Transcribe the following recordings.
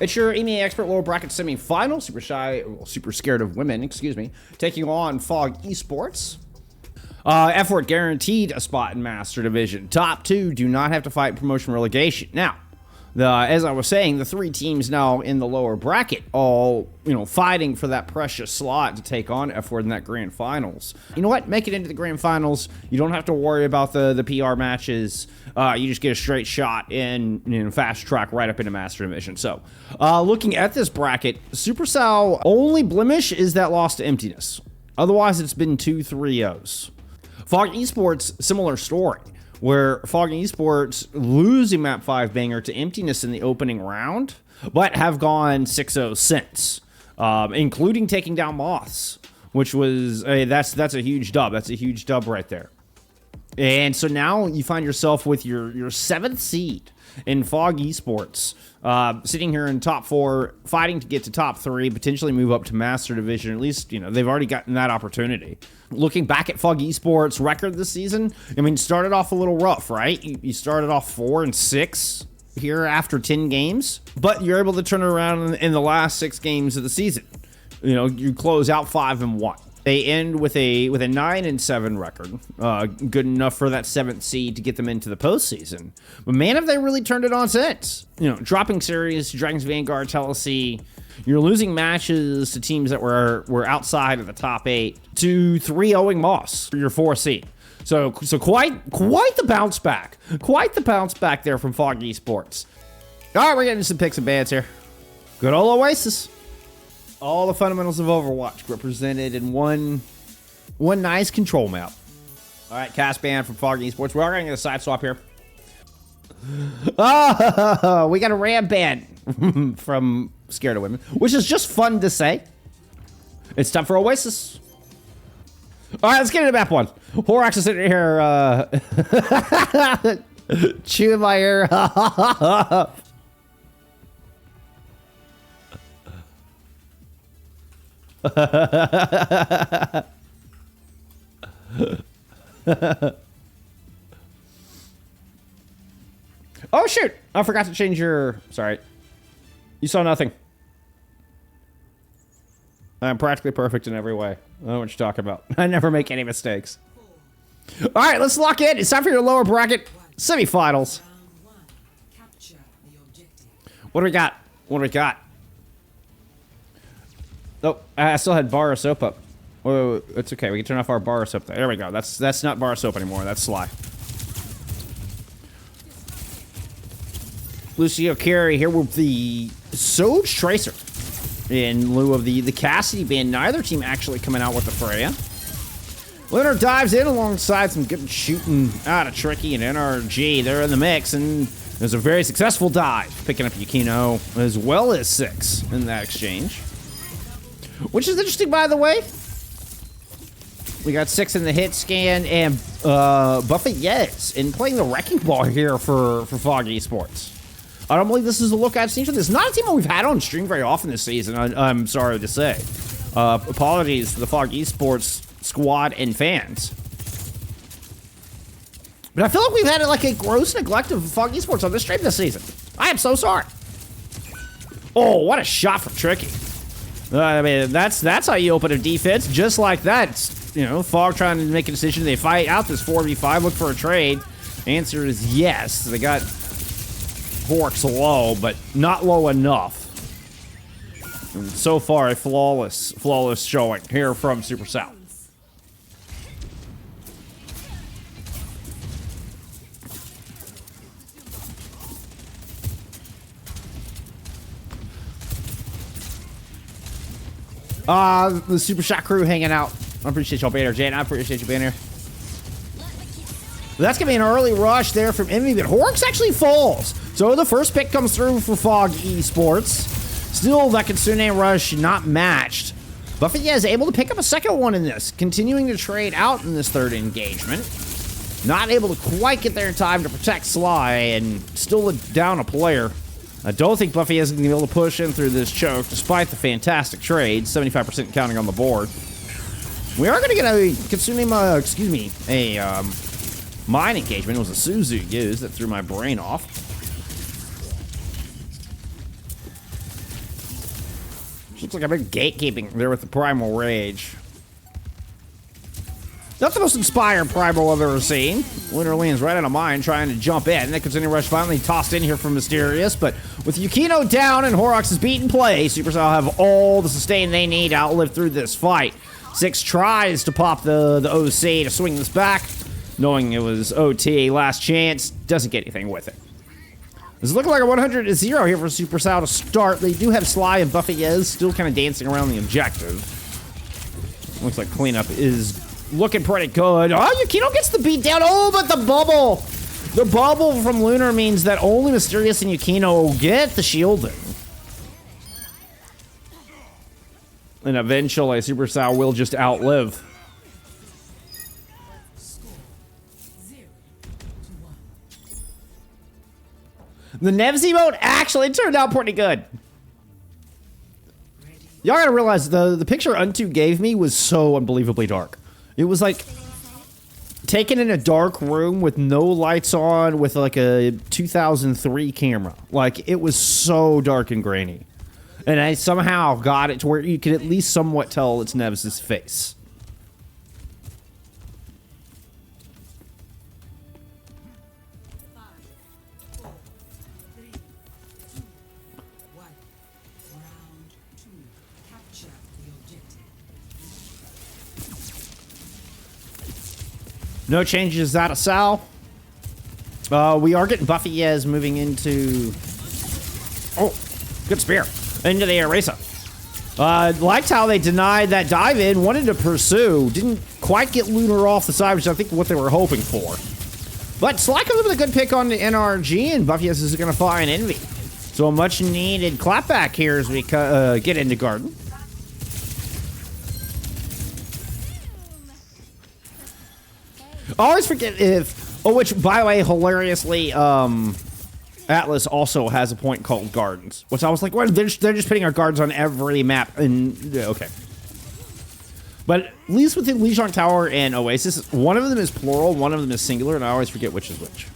It's your EMEA expert lower bracket semifinal. Super Scared of Women, excuse me, taking on FOG Esports. F4 guaranteed a spot in Master Division. Top 2 do not have to fight promotion relegation. Now, as I was saying, the 3 teams now in the lower bracket all, fighting for that precious slot to take on F4 in that grand finals. You know what? Make it into the grand finals. You don't have to worry about the PR matches. You just get a straight shot in fast track right up into Master Division. So, looking at this bracket, Supercell only blemish is that loss to Emptiness. Otherwise, it's been 2 3-0s. FOG Esports, similar story, where FOG Esports losing map 5 banger to Emptiness in the opening round, but have gone 6-0 since, including taking down Moths, which was, that's a huge dub. That's a huge dub right there. And so now you find yourself with your 7th seed in FOG Esports, sitting here in top 4, fighting to get to top 3, potentially move up to Master Division. At least, they've already gotten that opportunity. Looking back at FOG Esports' record this season, started off a little rough, right? You started off 4-6 here after 10 games, but you're able to turn it around in the last 6 games of the season. You close out 5-1. They end with a 9-7 record, good enough for that 7th seed to get them into the postseason. But man, have they really turned it on since? Dropping series, Dragons Vanguard, Tennessee. You're losing matches to teams that were outside of the top 8 to 3-0ing Moss for your 4th seed. So quite the bounce back. Quite the bounce back there from FOG Esports. All right, we're getting some picks and bans here. Good old Oasis. All the fundamentals of Overwatch represented in one nice control map. All right, cast ban from FOG Esports. We are going to get a side swap here. Oh, we got a ram ban from Scared of Women, which is just fun to say. It's time for Oasis. All right, let's get into map 1. Horax is sitting here chewing my ear. Oh shoot, I forgot to change your... Sorry. You saw nothing. I'm practically perfect in every way. I don't know what you're talking about. I never make any mistakes. All right, let's lock in. It's time for your lower bracket semifinals. What do we got? What do we got? Oh, I still had bar of soap up. Whoa, it's okay. We can turn off our bar of soap. There we go. That's not bar of soap anymore. That's Sly. Lucio Carey here with the Soj Tracer in lieu of the Cassidy band. Neither team actually coming out with the Freya. Lunar dives in alongside some good shooting out of Tricky and NRG. They're in the mix, and there's a very successful dive, picking up Yukino as well as 6 in that exchange. Which is interesting, by the way. We got 6 in the hit scan, and Buffett Yes in playing the Wrecking Ball here for FOG Esports. I don't believe this is a look I've seen for this. Not a team that we've had on stream very often this season, I'm sorry to say. Apologies to the FOG Esports squad and fans. But I feel like we've had like a gross neglect of FOG Esports on this stream this season. I am so sorry. Oh, what a shot from Tricky. I mean, that's how you open a defense, just like that. It's, FOG trying to make a decision. They fight out this 4v5, look for a trade. Answer is yes. They got Horks low, but not low enough. And so far, a flawless showing here from Supercell. The Super Shot crew hanging out. I appreciate y'all being here, Jane. I appreciate you being here. That's gonna be an early rush there from Envy, but Horks actually falls. So the first pick comes through for FOG Esports. Still, that Kitsune rush not matched. Buffett is able to pick up a second one in this, continuing to trade out in this 3rd engagement. Not able to quite get there in time to protect Sly, and still down a player. I don't think Buffy is going to be able to push in through this choke, despite the fantastic trade, 75% counting on the board. We are going to get a Kitsune, a mine engagement. It was a Suzu used that threw my brain off. Looks like a bit gatekeeping there with the Primal Rage. Not the most inspired Primal I've ever seen. Lunar leans right out of mine, trying to jump in. That continuing rush finally tossed in here from Mysterious, but with Yukino down and Horrocks' beaten play, Supercell have all the sustain they need to outlive through this fight. 6 tries to pop the OC to swing this back, knowing it was OT, last chance, doesn't get anything with it. It's looking like a 100-0 here for Supercell to start. They do have Sly and Buffy is still kind of dancing around the objective. Looks like cleanup is looking pretty good. Oh, Yukino gets the beat down. Oh, but the bubble. The bubble from Lunar means that only Mysterious and Yukino will get the shielding. And eventually, Supercell will just outlive. The Nevs emote actually turned out pretty good. Y'all gotta realize the picture Unto gave me was so unbelievably dark. It was like taken in a dark room with no lights on with like a 2003 camera. Like it was so dark and grainy. And I somehow got it to where you could at least somewhat tell it's Nevs' face. No changes out of Sal. We are getting Buffy Yez moving into... Oh, good spear. Into the Eraser. Liked how they denied that dive in, wanted to pursue. Didn't quite get Lunar off the side, which I think what they were hoping for. But Sly comes up with a good pick on the NRG, and Buffy Yez is going to find Envy. So a much needed clapback here as we get into Garden. I always forget if... Oh, which, by the way, hilariously, Atlas also has a point called Gardens. Which I was like, what? They're just putting our gardens on every map. And, yeah, okay. But at least with the Lijiang Tower and Oasis, one of them is plural, one of them is singular, and I always forget which is which.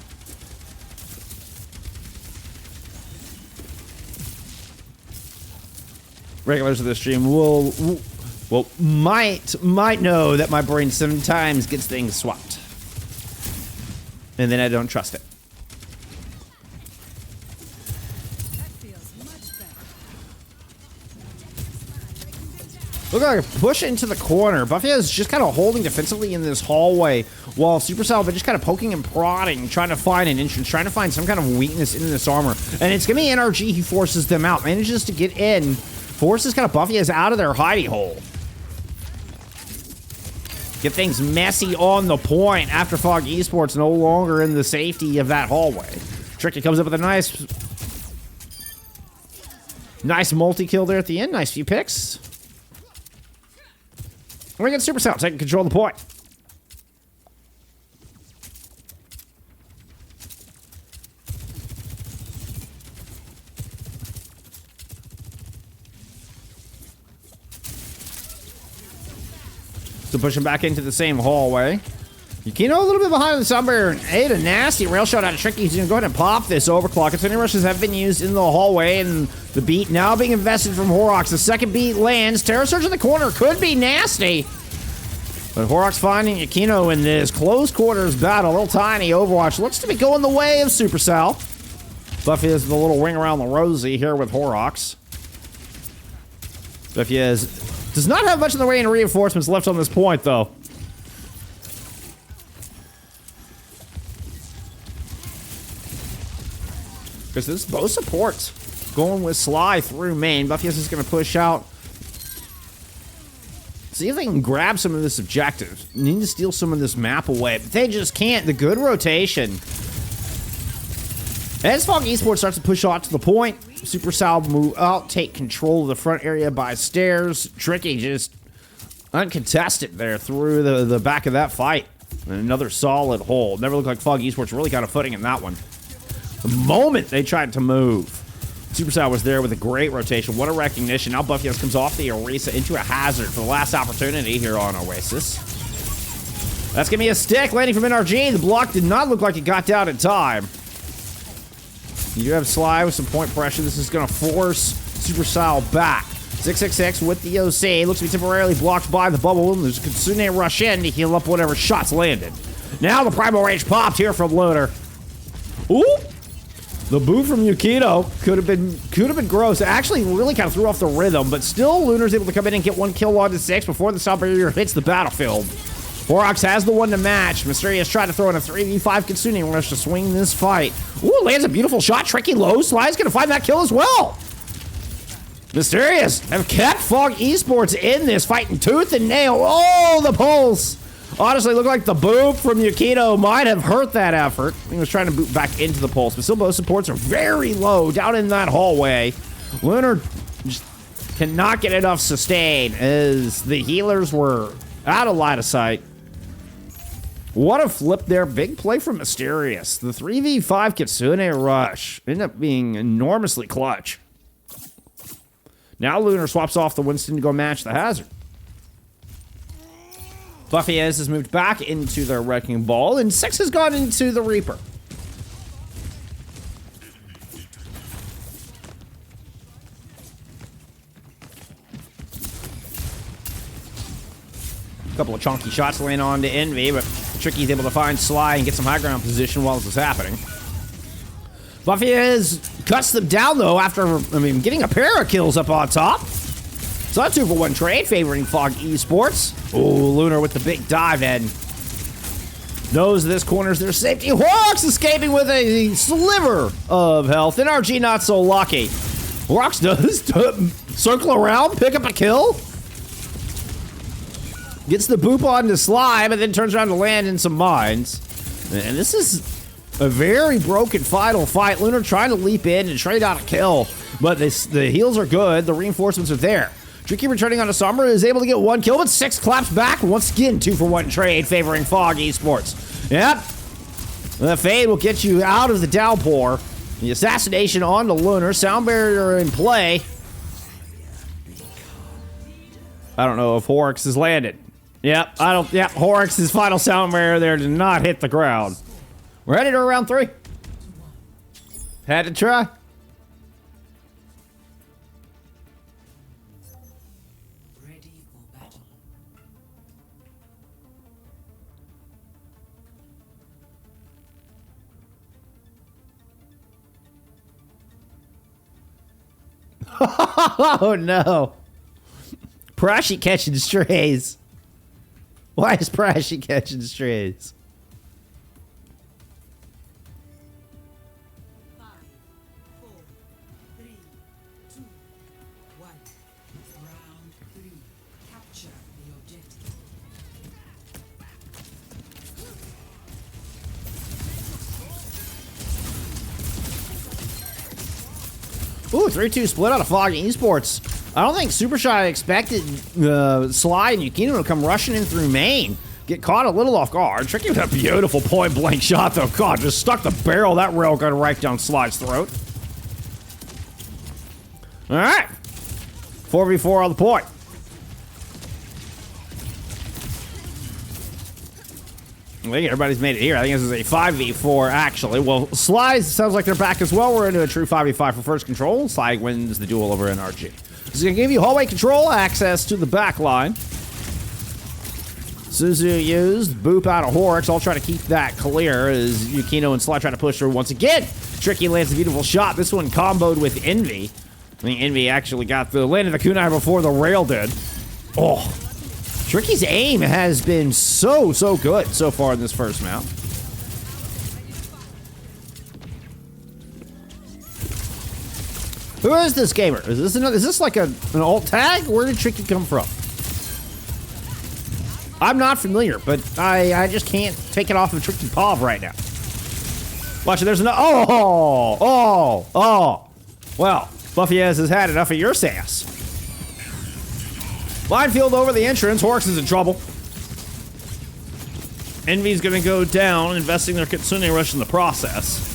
Regulars of the stream might know that my brain sometimes gets things swapped. And then I don't trust it. Look like a push into the corner. Buffy is just kind of holding defensively in this hallway while Supercell have been just kind of poking and prodding, trying to find an entrance, trying to find some kind of weakness in this armor. And it's going to be NRG who forces them out, manages to get in, forces kind of Buffy is out of their hidey hole. Get things messy on the point after Fog Esports no longer in the safety of that hallway. Tricky comes up with a nice multi-kill there at the end. Nice few picks. We're going to Supercell taking control of the point. So pushing back into the same hallway. Yukino a little bit behind the Sunbear. Ate a nasty rail shot out of Tricky. He's going to go ahead and pop this overclock. Continuing rushes have been used in the hallway, and the beat now being invested from Horrocks. The second beat lands. Terror Surge in the corner could be nasty. But Horrocks finding Yukino in this close quarters battle. A little tiny Overwatch looks to be going the way of Supercell. Buffy is the little ring around the rosy here with Horrocks. Buffy does not have much in the way of reinforcements left on this point, though. Because this is both supports. Going with Sly through main. Buffy is going to push out. See if they can grab some of this objective. Need to steal some of this map away, but they just can't. The good rotation. As Fog Esports starts to push out to the point, Supercell move out, take control of the front area by stairs. Tricky just uncontested there through the back of that fight. And another solid hold. Never looked like Fog Esports really got a footing in that one. The moment they tried to move, Supercell was there with a great rotation. What a recognition. Now Buffy comes off the Orisa into a hazard for the last opportunity here on Oasis. That's going to be a stick landing from NRG. The block did not look like it got down in time. You have Sly with some point pressure. This is going to force Supercell back. 666 with the OC. Looks to be temporarily blocked by the bubble. There's a Kitsune rush in to heal up whatever shots landed. Now the Primal Rage popped here from Lunar. Ooh! The boot from Yukino could have been gross. It actually really kind of threw off the rhythm, but still Lunar's able to come in and get one kill on to 6 before the sound barrier hits the battlefield. Horrocks has the one to match. Mysterious tried to throw in a 3v5 Kitsune rush to swing this fight. Ooh, lands a beautiful shot. Tricky low. Sly's gonna find that kill as well. Mysterious have kept Fog Esports in this, fighting tooth and nail. Oh, the pulse. Honestly, looked like the boop from Yukino might have hurt that effort. He was trying to boot back into the pulse, but still both supports are very low down in that hallway. Lunar just cannot get enough sustain as the healers were out of line of sight. What a flip there. Big play from Mysterious. The 3v5 Kitsune rush ended up being enormously clutch. Now Lunar swaps off the Winston to go match the Hazard. Buffy has moved back into their Wrecking Ball, and 6 has gone into the Reaper. A couple of chunky shots land on to Envy, but Tricky's able to find Sly and get some high ground position while this is happening. Buffy has cuts them down, though, after, getting a pair of kills up on top. It's not a 2-for-1 trade favoring Fog Esports. Oh, Lunar with the big dive in. Knows this corner's their safety. Horrocks escaping with a sliver of health. And RG not so lucky. Horrocks does circle around, pick up a kill. Gets the boop on to Sly, but then turns around to land in some mines. And this is a very broken final fight. Lunar trying to leap in and trade out a kill. But the heals are good. The reinforcements are there. Tricky returning on a Summer is able to get one kill, but 6 claps back. Once again, 2-for-1 trade favoring Fog Esports. Yep. The fade will get you out of the downpour. The assassination on the Lunar. Sound barrier in play. I don't know if Horrocks has landed. Yep, Horrocks' final sound barrier there did not hit the ground. We're headed to round 3. Had to try. Oh no. Prashi catching strays. Why is Prashi catching strays? 5, 4, 3, 2, 1. Round 3. Capture the objective. Ooh, 3-2 split out of Fog Esports. I don't think Super Shy expected Sly and Yukino to come rushing in through main. Get caught a little off guard. Tricky with a beautiful point blank shot though. God, just stuck the barrel of that railgun right down Sly's throat. All right. 4v4 on the point. I think everybody's made it here. I think this is a 5v4, actually. Well, Sly sounds like they're back as well. We're into a true 5v5 for first control. Sly wins the duel over NRG. This is going to give you hallway control, access to the back line. Suzu used, boop out of Horrocks. I'll try to keep that clear as Yukino and Sly try to push through once again. Tricky lands a beautiful shot. This one comboed with Envy. I think Envy actually got the landed the kunai before the rail did. Oh. Tricky's aim has been so good so far in this first map. Who is this gamer? Is this like an alt tag? Where did Tricky come from? I'm not familiar, but I just can't take it off of Tricky Pov right now. Watch it, there's no Well, Buffy has had enough of your sass. Minefield over the entrance. Horrocks is in trouble. Envy's gonna go down, investing their Kitsune rush in the process.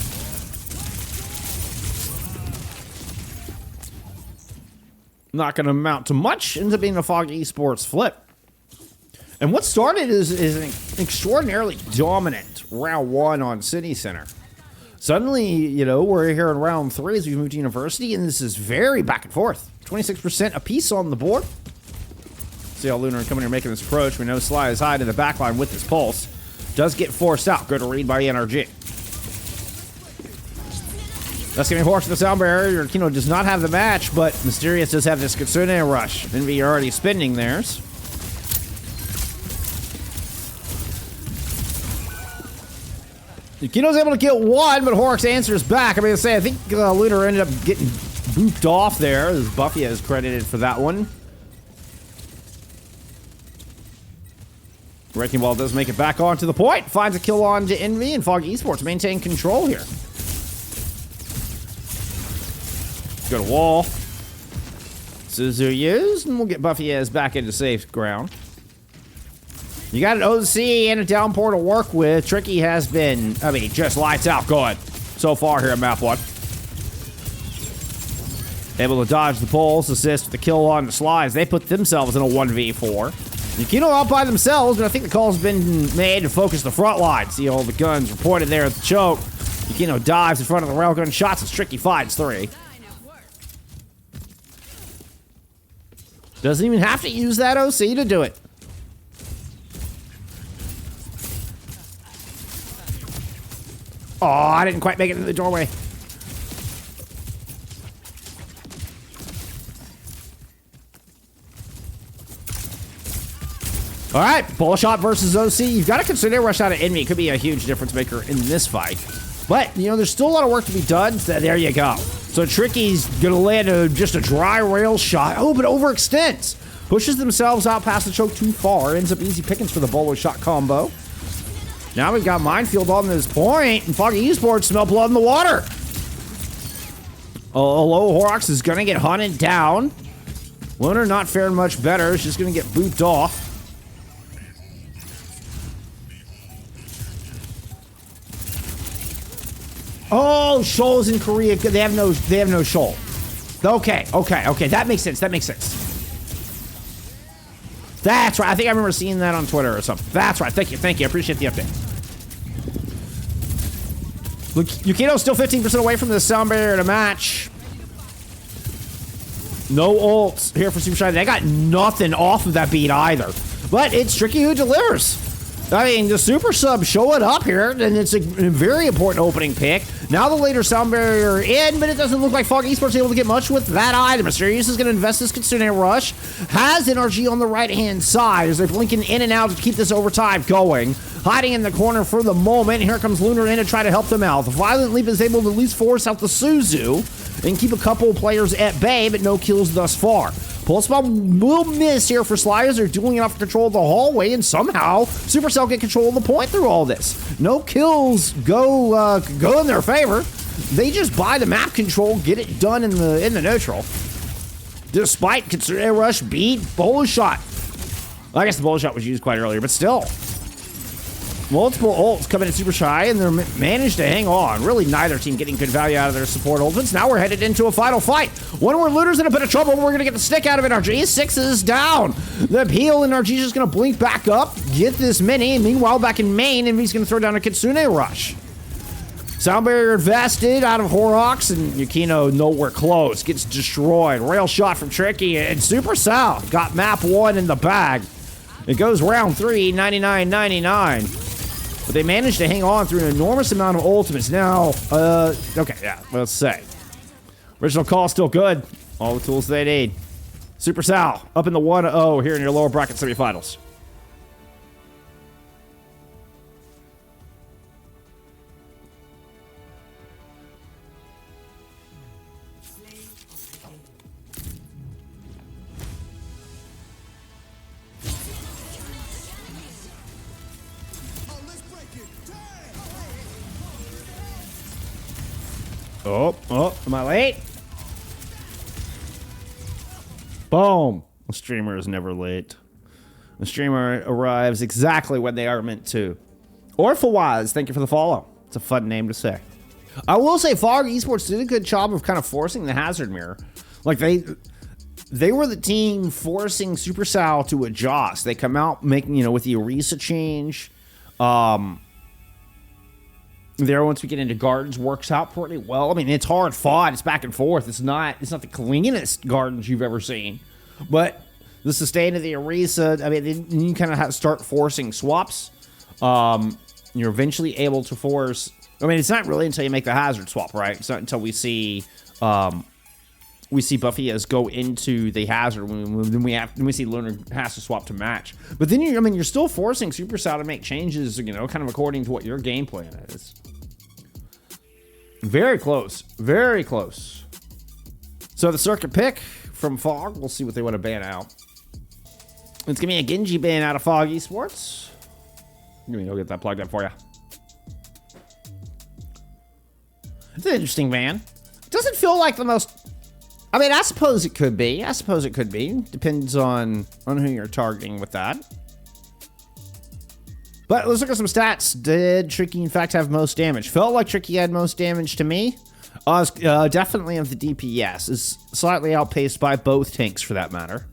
Not gonna amount to much. Ends up being a Fog Esports flip. And what started is an extraordinarily dominant round 1 on City Center. Suddenly, you know, we're here in round 3 as we move to University, and this is very back and forth. 26% apiece on the board. See how Lunar coming here making this approach. We know Sly is high to the back line with his pulse. Does get forced out. Good read by NRG. That's going to be horse to the sound barrier. Kino does not have the match, but Mysterious does have this Kitsune rush. Envy already spending theirs. Kino's able to get one, but Horrocks answers back. I mean, I think Lunar ended up getting booped off there. As Buffy is credited for that one. Wrecking Ball does make it back onto the point. Finds a kill on to Envy, and Fog Esports maintain control here. Go to wall. Suzu used, and we'll get Buffy as back into safe ground. You got an OC and a downpour to work with. Tricky has been, I mean, just lights out good so far here at map 1. Able to dodge the pulse, assist with the kill on the slides. They put themselves in a 1v4. Yukino out by themselves, but I think the call's been made to focus the front line. See all the guns are pointed there at the choke. Yukino dives in front of the railgun shots as Tricky finds 3. Doesn't even have to use that OC to do it. Oh, I didn't quite make it to the doorway. All right, ball shot versus OC. You've got to consider rush out of enemy. It could be a huge difference maker in this fight. But, you know, there's still a lot of work to be done. So there you go. So Tricky's going to land just a dry rail shot. Oh, but overextends. Pushes themselves out past the choke too far. Ends up easy pickings for the bolo shot combo. Now we've got Minefield on this point, and Foggy Esports smell blood in the water. Low Horrocks is going to get hunted down. Lunar not faring much better. She's going to get booped off. Oh, Shoal's in Korea. They have no Shoal. Okay. That makes sense. That's right. I think I remember seeing that on Twitter or something. That's right. Thank you. I appreciate the update. Look, Yukino's still 15% away from the sound barrier to match. No ults here for Super Shy. They got nothing off of that beat either. But it's Tricky who delivers. I mean, the super sub showing up here, and it's a very important opening pick. Now the later sound barrier in, but it doesn't look like Fog Esports able to get much with that item. Mysterious is going to invest this Kitsune rush. Has NRG on the right-hand side as they're blinking in and out to keep this overtime going. Hiding in the corner for the moment. Here comes Lunar in to try to help them out. The Violent Leap is able to at least force out the Suzu and keep a couple players at bay, but no kills thus far. Pulse Bomb will miss here for Sly as they're dueling off control of the hallway, and somehow Supercell get control of the point through all this. No kills go in their favor. They just buy the map control, get it done in the neutral. Despite Kitsune Rush beat Bolo Shot. I guess the Bolo Shot was used quite earlier, but still. Multiple ults coming in Super Shy, and they're managed to hang on. Really, neither team getting good value out of their support ultimates. Now we're headed into a final fight. One where Luna's in a bit of trouble, but we're going to get the stick out of NRG. 6 is down. The peel, NRG's just going to blink back up, get this mini. Meanwhile, back in main, Envy's going to throw down a Kitsune Rush. Sound barrier invested out of Horrocks, and Yukino nowhere close. Gets destroyed. Rail shot from Tricky, and Supercell got map 1 in the bag. It goes round 3, 99-99. But they managed to hang on through an enormous amount of ultimates. Now, okay, yeah, let's say. Original call still good. All the tools they need. Supercell up in the 1-0 here in your lower bracket semifinals. Oh, am I late? Boom. The streamer is never late. The streamer arrives exactly when they are meant to. Orphawise, thank you for the follow. It's a fun name to say. I will say Fog Esports did a good job of kind of forcing the hazard mirror. Like they were the team forcing Supercell to adjust. They come out making, with the Orisa change. there once we get into gardens works out pretty well. I mean, it's hard fought. It's back and forth. It's not the cleanest gardens you've ever seen. But the sustain of the Orisa, I mean, then you kind of start forcing swaps. You're eventually able to force... I mean, it's not really until you make the hazard swap, right? It's not until we see Buffy as go into the hazard when we see Lunar has to swap to match. But then you're still forcing Supercell to make changes, kind of according to what your game plan is. Very close, very close. So the circuit pick from Fog, we'll see what they want to ban out. It's gonna be a Genji ban out of Fog Esports. Let me go get that plugged up for you. It's an interesting ban. Doesn't feel like the most... I mean, I suppose it could be. Depends on who you're targeting with that. But let's look at some stats. Did Tricky, in fact, have most damage? Felt like Tricky had most damage to me. Definitely of the DPS. Is slightly outpaced by both tanks, for that matter.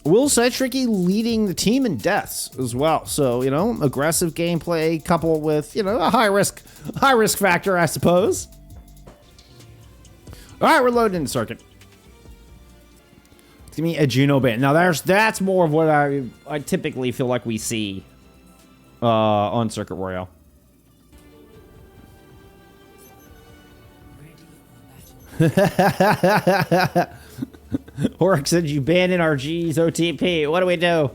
Will say Tricky leading the team in deaths as well. So, aggressive gameplay coupled with, a high risk factor, I suppose. All right, we're loading in the circuit. It's gonna be a Juno ban. Now that's more of what I typically feel like we see on Circuit Royale. Hork said you banned NRG's OTP. What do we do?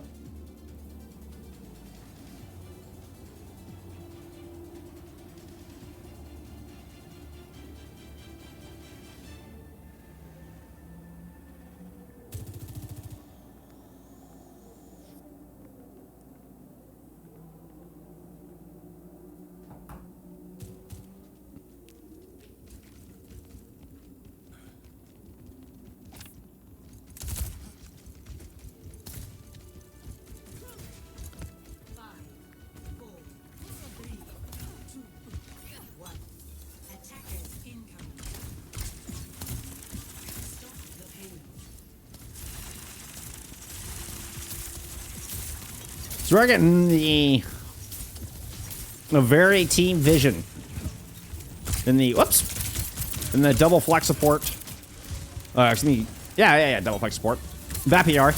So we're getting a very team vision in the double flex support. Excuse me. Yeah, double flex support. Vapiar.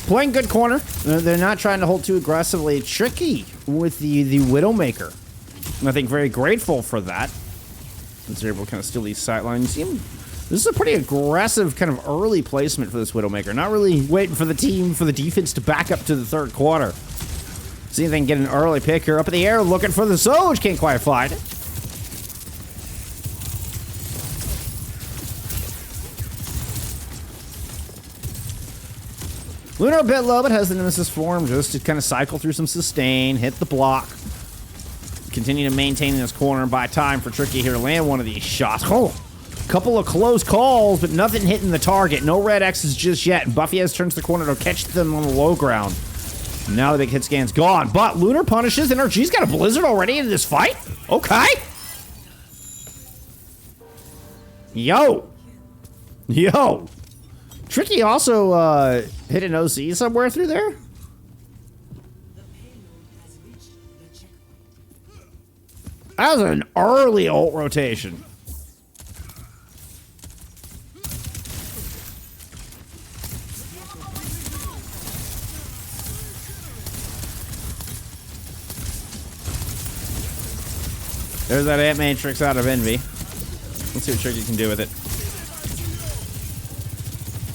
Playing good corner. They're not trying to hold too aggressively. Tricky with the Widowmaker. And I think very grateful for that. Since they're able to kind of steal these sightlines. This is a pretty aggressive kind of early placement for this Widowmaker. Not really waiting for the team, for the defense to back up to the third quarter. See if they can get an early pick here. Up in the air, looking for the Soj. Can't quite find it. Lunar a bit low, but has the Nemesis form just to kind of cycle through some sustain, hit the block. Continue to maintain this corner and buy time for Tricky here to land one of these shots. Oh! Couple of close calls, but nothing hitting the target. No red X's just yet. Buffy turns the corner to catch them on the low ground. Now the big hit scan's gone, but Lunar punishes. NRG's got a blizzard already in this fight? Okay. Yo. Tricky also hit an OC somewhere through there. That was an early ult rotation. There's that Ant Matrix out of Envy. Let's see what Tricky can do with it.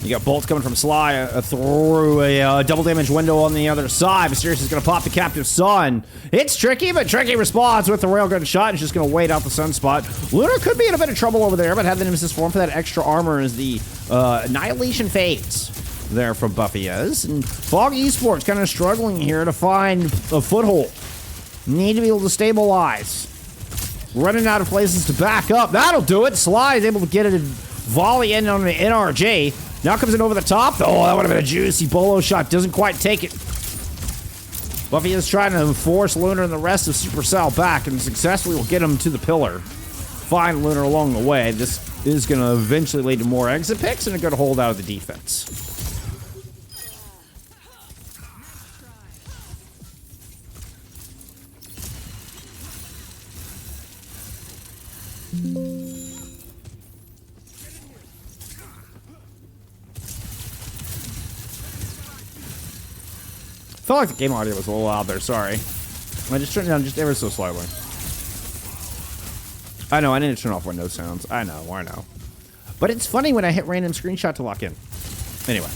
You got bolts coming from Sly through a double damage window on the other side. Mysterious is going to pop the Captive Sun. It's Tricky, but Tricky responds with the railgun shot and is just going to wait out the sunspot. Lunar could be in a bit of trouble over there, but have the Nemesis form for that extra armor as the Annihilation fades there from Buffy is. And Fog Esports kind of struggling here to find a foothold. Need to be able to stabilize. Running out of places to back up. That'll do it. Sly is able to get a volley in on the NRJ. Now comes in over the top. Oh, that would have been a juicy bolo shot. Doesn't quite take it. Buffy is trying to force Lunar and the rest of Supercell back and successfully will get him to the pillar. Find Lunar along the way. This is going to eventually lead to more exit picks and a good hold out of the defense. Felt like the game audio was a little loud there, sorry. I just turned it down just ever so slightly. I know, I need to turn off window sounds. I know. But it's funny when I hit random screenshot to lock in. Anyway.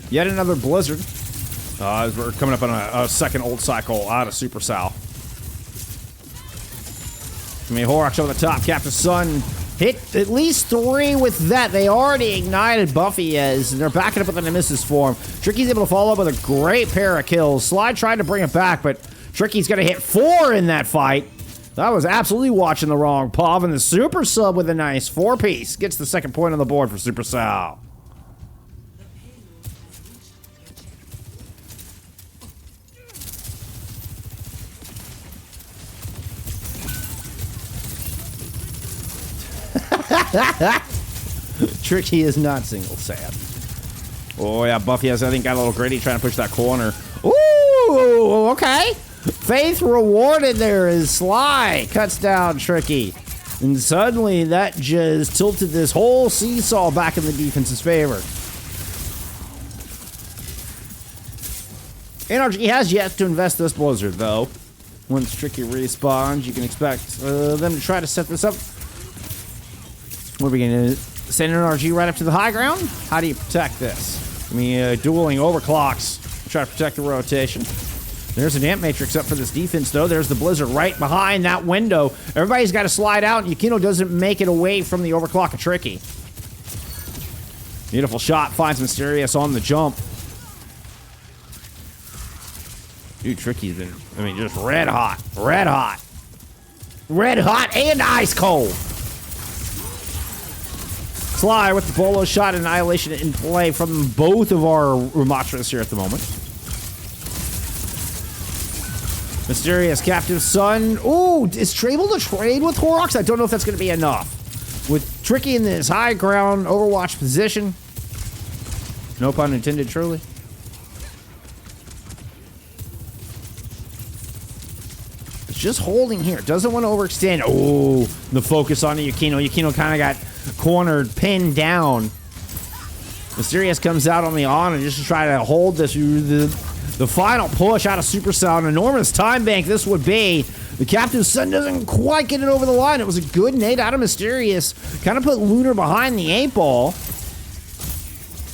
Yet another blizzard. We're coming up on a second ult cycle out of Supercell. I mean, Horrocks over the top. Captain Sun hit at least 3 with that. They already ignited Buffy as they're backing up with the Nemesis form. Tricky's able to follow up with a great pair of kills. Slide tried to bring it back, but Tricky's going to hit 4 in that fight. That was absolutely watching the wrong Pav, and the Super Sub with a nice 4-piece. Gets the second point on the board for Supercell. Tricky is not single sad. Oh yeah, Buffy has, I think, got a little gritty trying to push that corner. Ooh, okay. Faith rewarded there as Sly cuts down Tricky. And suddenly that just tilted this whole seesaw back in the defense's favor. NRG has yet to invest this blizzard though. Once Tricky respawns, you can expect them to try to set this up. What are we going to send an NRG right up to the high ground? How do you protect this? I mean, dueling overclocks. Try to protect the rotation. There's an Amp Matrix up for this defense, though. There's the Blizzard right behind that window. Everybody's got to slide out, and Yukino doesn't make it away from the overclock of Tricky. Beautiful shot. Finds Mysterious on the jump. Dude, Tricky's been, I mean, just red hot. Red hot. Red hot and ice cold. Sly with the bolo shot and annihilation in play from both of our Ramatras here at the moment. Mysterious Captive Sun. Ooh, is Trable to trade with Horrocks? I don't know if that's going to be enough. With Tricky in this high ground Overwatch position. No pun intended, truly. It's just holding here. Doesn't want to overextend. Oh, the focus on Yukino. Yukino kind of got cornered, pinned down. Mysterious comes out on the honor just to try to hold this. The final push out of Supercell. An enormous time bank this would be. The Captain's Son doesn't quite get it over the line. It was a good nade out of Mysterious. Kind of put Lunar behind the 8-ball.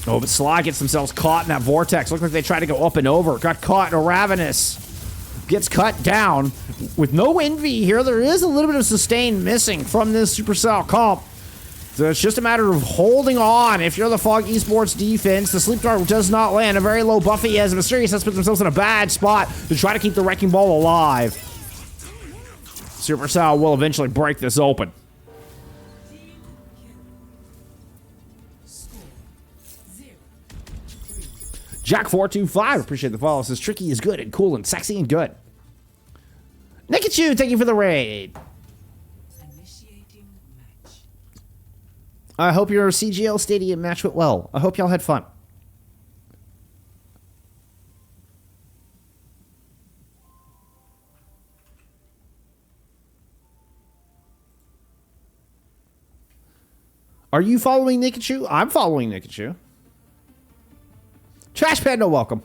Oh, but Sly gets themselves caught in that vortex. Looked like they tried to go up and over. Got caught in a Ravenous. Gets cut down. With no Envy here, there is a little bit of sustain missing from this Supercell comp. So it's just a matter of holding on. If you're the Fog Esports defense, the Sleep Dart does not land. A very low Buffy as Mysterious has put themselves in a bad spot to try to keep the Wrecking Ball alive. Supercell will eventually break this open. Jack425, appreciate the follow. Says Tricky is good and cool and sexy and good. Nikachu, thank you for the raid. I hope your CGL Stadium match went well. I hope y'all had fun. Are you following Nikachu? I'm following Nikachu. Trash Panda, welcome.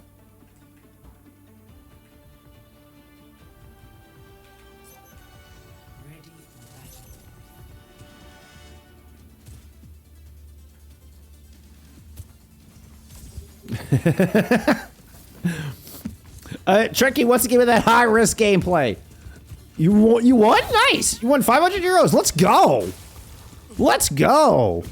Tricky wants to give me that high risk gameplay. You won? Nice. You won 500 euros. Let's go. Let's go.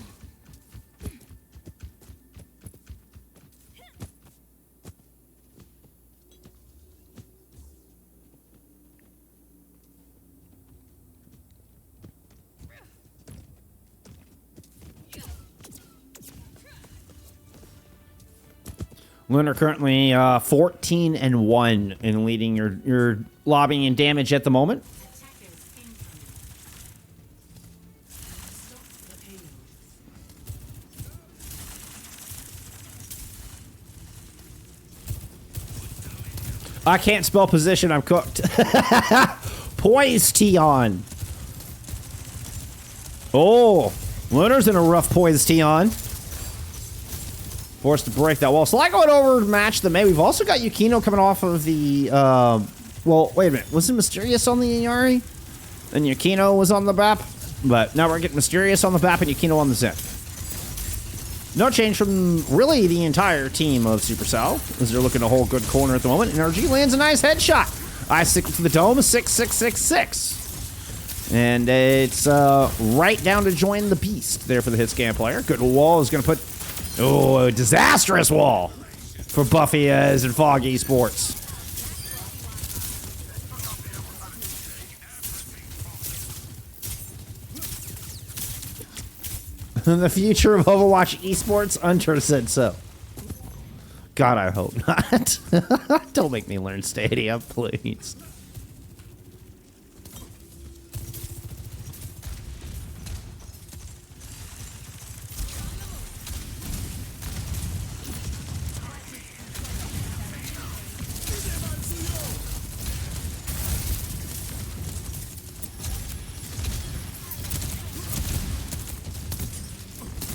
Lunar currently 14-1 in leading your lobbying and damage at the moment. I can't spell position. I'm cooked. Poise Tion. Oh, Lunar's in a rough poise Tion. Forced to break that wall. Sly going over to match the May. We've also got Yukino coming off of the, well, wait a minute. Wasn't Mysterious on the Inari? And Yukino was on the BAP? But now we're getting Mysterious on the BAP and Yukino on the Zen. No change from really the entire team of Supercell, as they're looking to hold good corner at the moment. NRG lands a nice headshot. I stick to the dome, 6-6-6-6. And it's right down to join the beast there for the hit scan player. Good wall is going to put, oh, a disastrous wall for Buffy as in Fog Esports. The future of Overwatch Esports, Hunter said so. God, I hope not. Don't make me learn Stadia, please.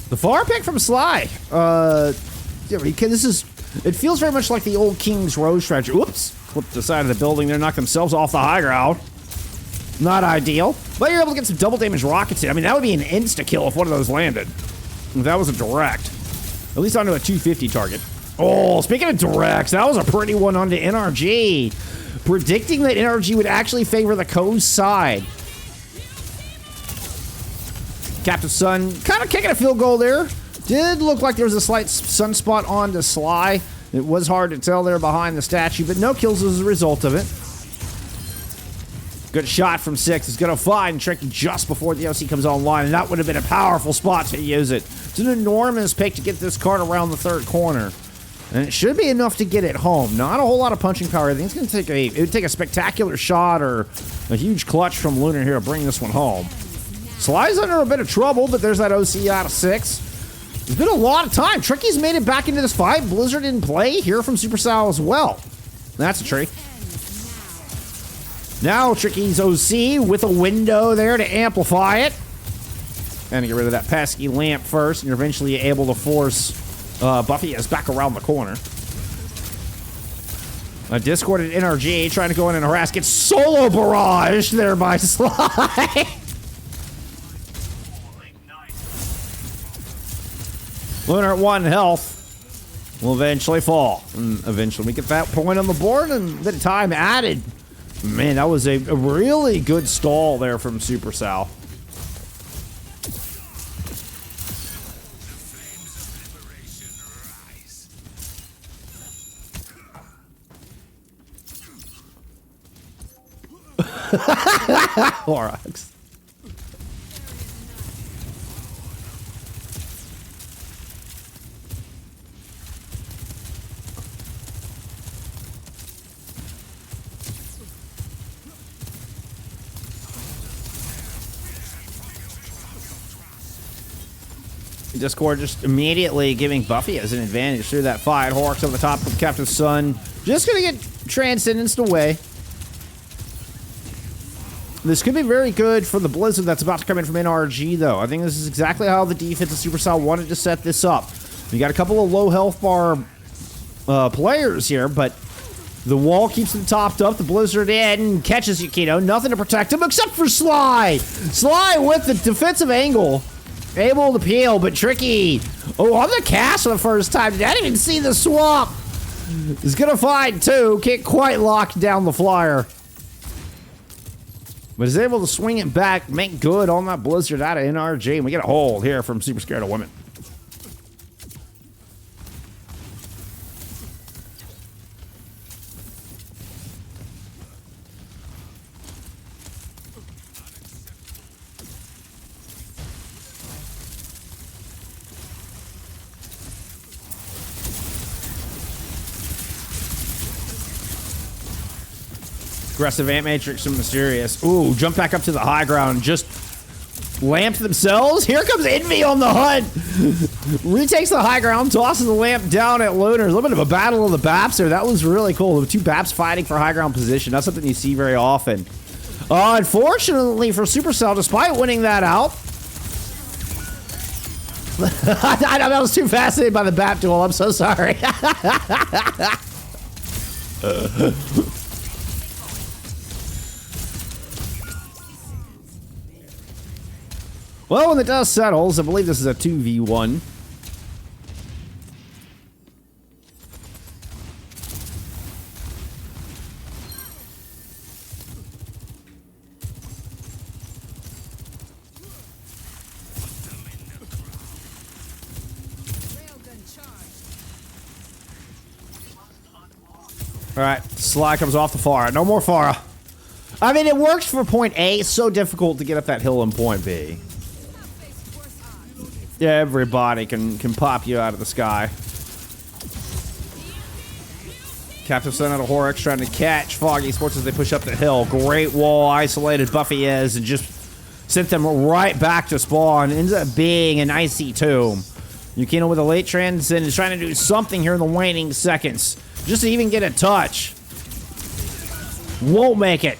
The far pick from Sly. Yeah, this is. It feels very much like the old King's Row strategy. Whoops! Flipped the side of the building there, knocked themselves off the high ground. Not ideal, but you're able to get some double damage rockets in. I mean, that would be an insta kill if one of those landed. If that was a direct, at least onto a 250 target. Oh, speaking of directs, that was a pretty one onto NRG, predicting that NRG would actually favor the Co's side. Captain Sun kind of kicking a field goal there. Did look like there was a slight sunspot on to Sly. It was hard to tell there behind the statue, but no kills as a result of it. Good shot from 6. It's going to find Tricky just before the OC comes online, and that would have been a powerful spot to use it. It's an enormous pick to get this card around the third corner. And it should be enough to get it home. Not a whole lot of punching power. I think it's going to take it would take a spectacular shot or a huge clutch from Lunar here to bring this one home. Sly's under a bit of trouble, but there's that OC out of 6. There's been a lot of time. Tricky's made it back into this fight. Blizzard in play here from Supercell as well. That's a trick. Now Tricky's OC with a window there to amplify it. And get rid of that pesky lamp first, and you're eventually able to force Buffy as back around the corner. A discorded NRG trying to go in and harass. Gets solo barrage there by Sly. Lunar at 1 health will eventually fall. And eventually we get that point on the board and a bit of time added. Man, that was a really good stall there from Supercell. Horrocks. Discord just immediately giving Buffy as an advantage through that fight. Horrocks on the top of Captain Sun. Just gonna get transcendenced away. This could be very good for the Blizzard that's about to come in from NRG, though. I think this is exactly how the defense of Supercell wanted to set this up. You got a couple of low health bar players here, but the wall keeps them topped up. The Blizzard in catches Yukino. Nothing to protect him except for Sly. Sly with the defensive angle. Able to peel, but Tricky. Oh, on the cast for the first time. Didn't even see the swap. He's gonna find 2. Can't quite lock down the flyer. But is able to swing it back, make good on that Blizzard out of NRG. And we get a hold here from SuperScaredofWomen. Aggressive Ant Matrix from Mysterious. Ooh, jump back up to the high ground. Just lamped themselves. Here comes Envy on the hunt. Retakes the high ground, tosses the lamp down at Lunar. A little bit of a battle of the Baps there. That was really cool. The two Baps fighting for high ground position. That's something you see very often. Unfortunately for Supercell, despite winning that out, I was too fascinated by the Bap duel. I'm so sorry. Well, when the dust settles, I believe this is a 2v1. Alright, Sly comes off the Pharah. No more Pharah. I mean, it works for point A. It's so difficult to get up that hill in point B. Yeah, everybody can pop you out of the sky. Captive sent out a Horrocks trying to catch Fog Esports as they push up the hill. Great wall, isolated Buffy is, and just sent them right back to spawn. Ends up being an icy tomb. Yukino with a late transit is trying to do something here in the waning seconds. Just to even get a touch. Won't make it.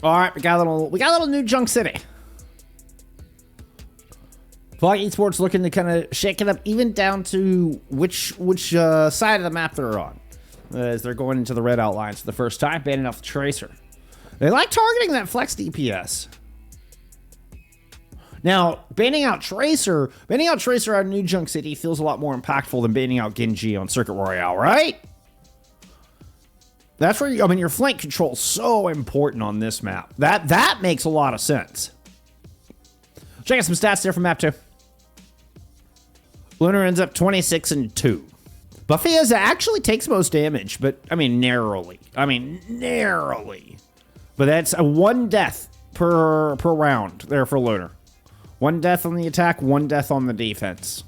All right, we got a little new Junk City. Fog Esports looking to kind of shake it up, even down to which side of the map they're on, as they're going into the red outlines for the first time, banning off the Tracer. They like targeting that flex DPS. Now, banning out Tracer on New Junk City feels a lot more impactful than banning out Genji on Circuit Royale, right? That's where your flank control is so important on this map. That makes a lot of sense. Check out some stats there from map 2. Lunar ends up 26-2. Buffy actually takes most damage, but narrowly. Narrowly. But that's a 1 death per round there for Lunar. 1 death on the attack, 1 death on the defense.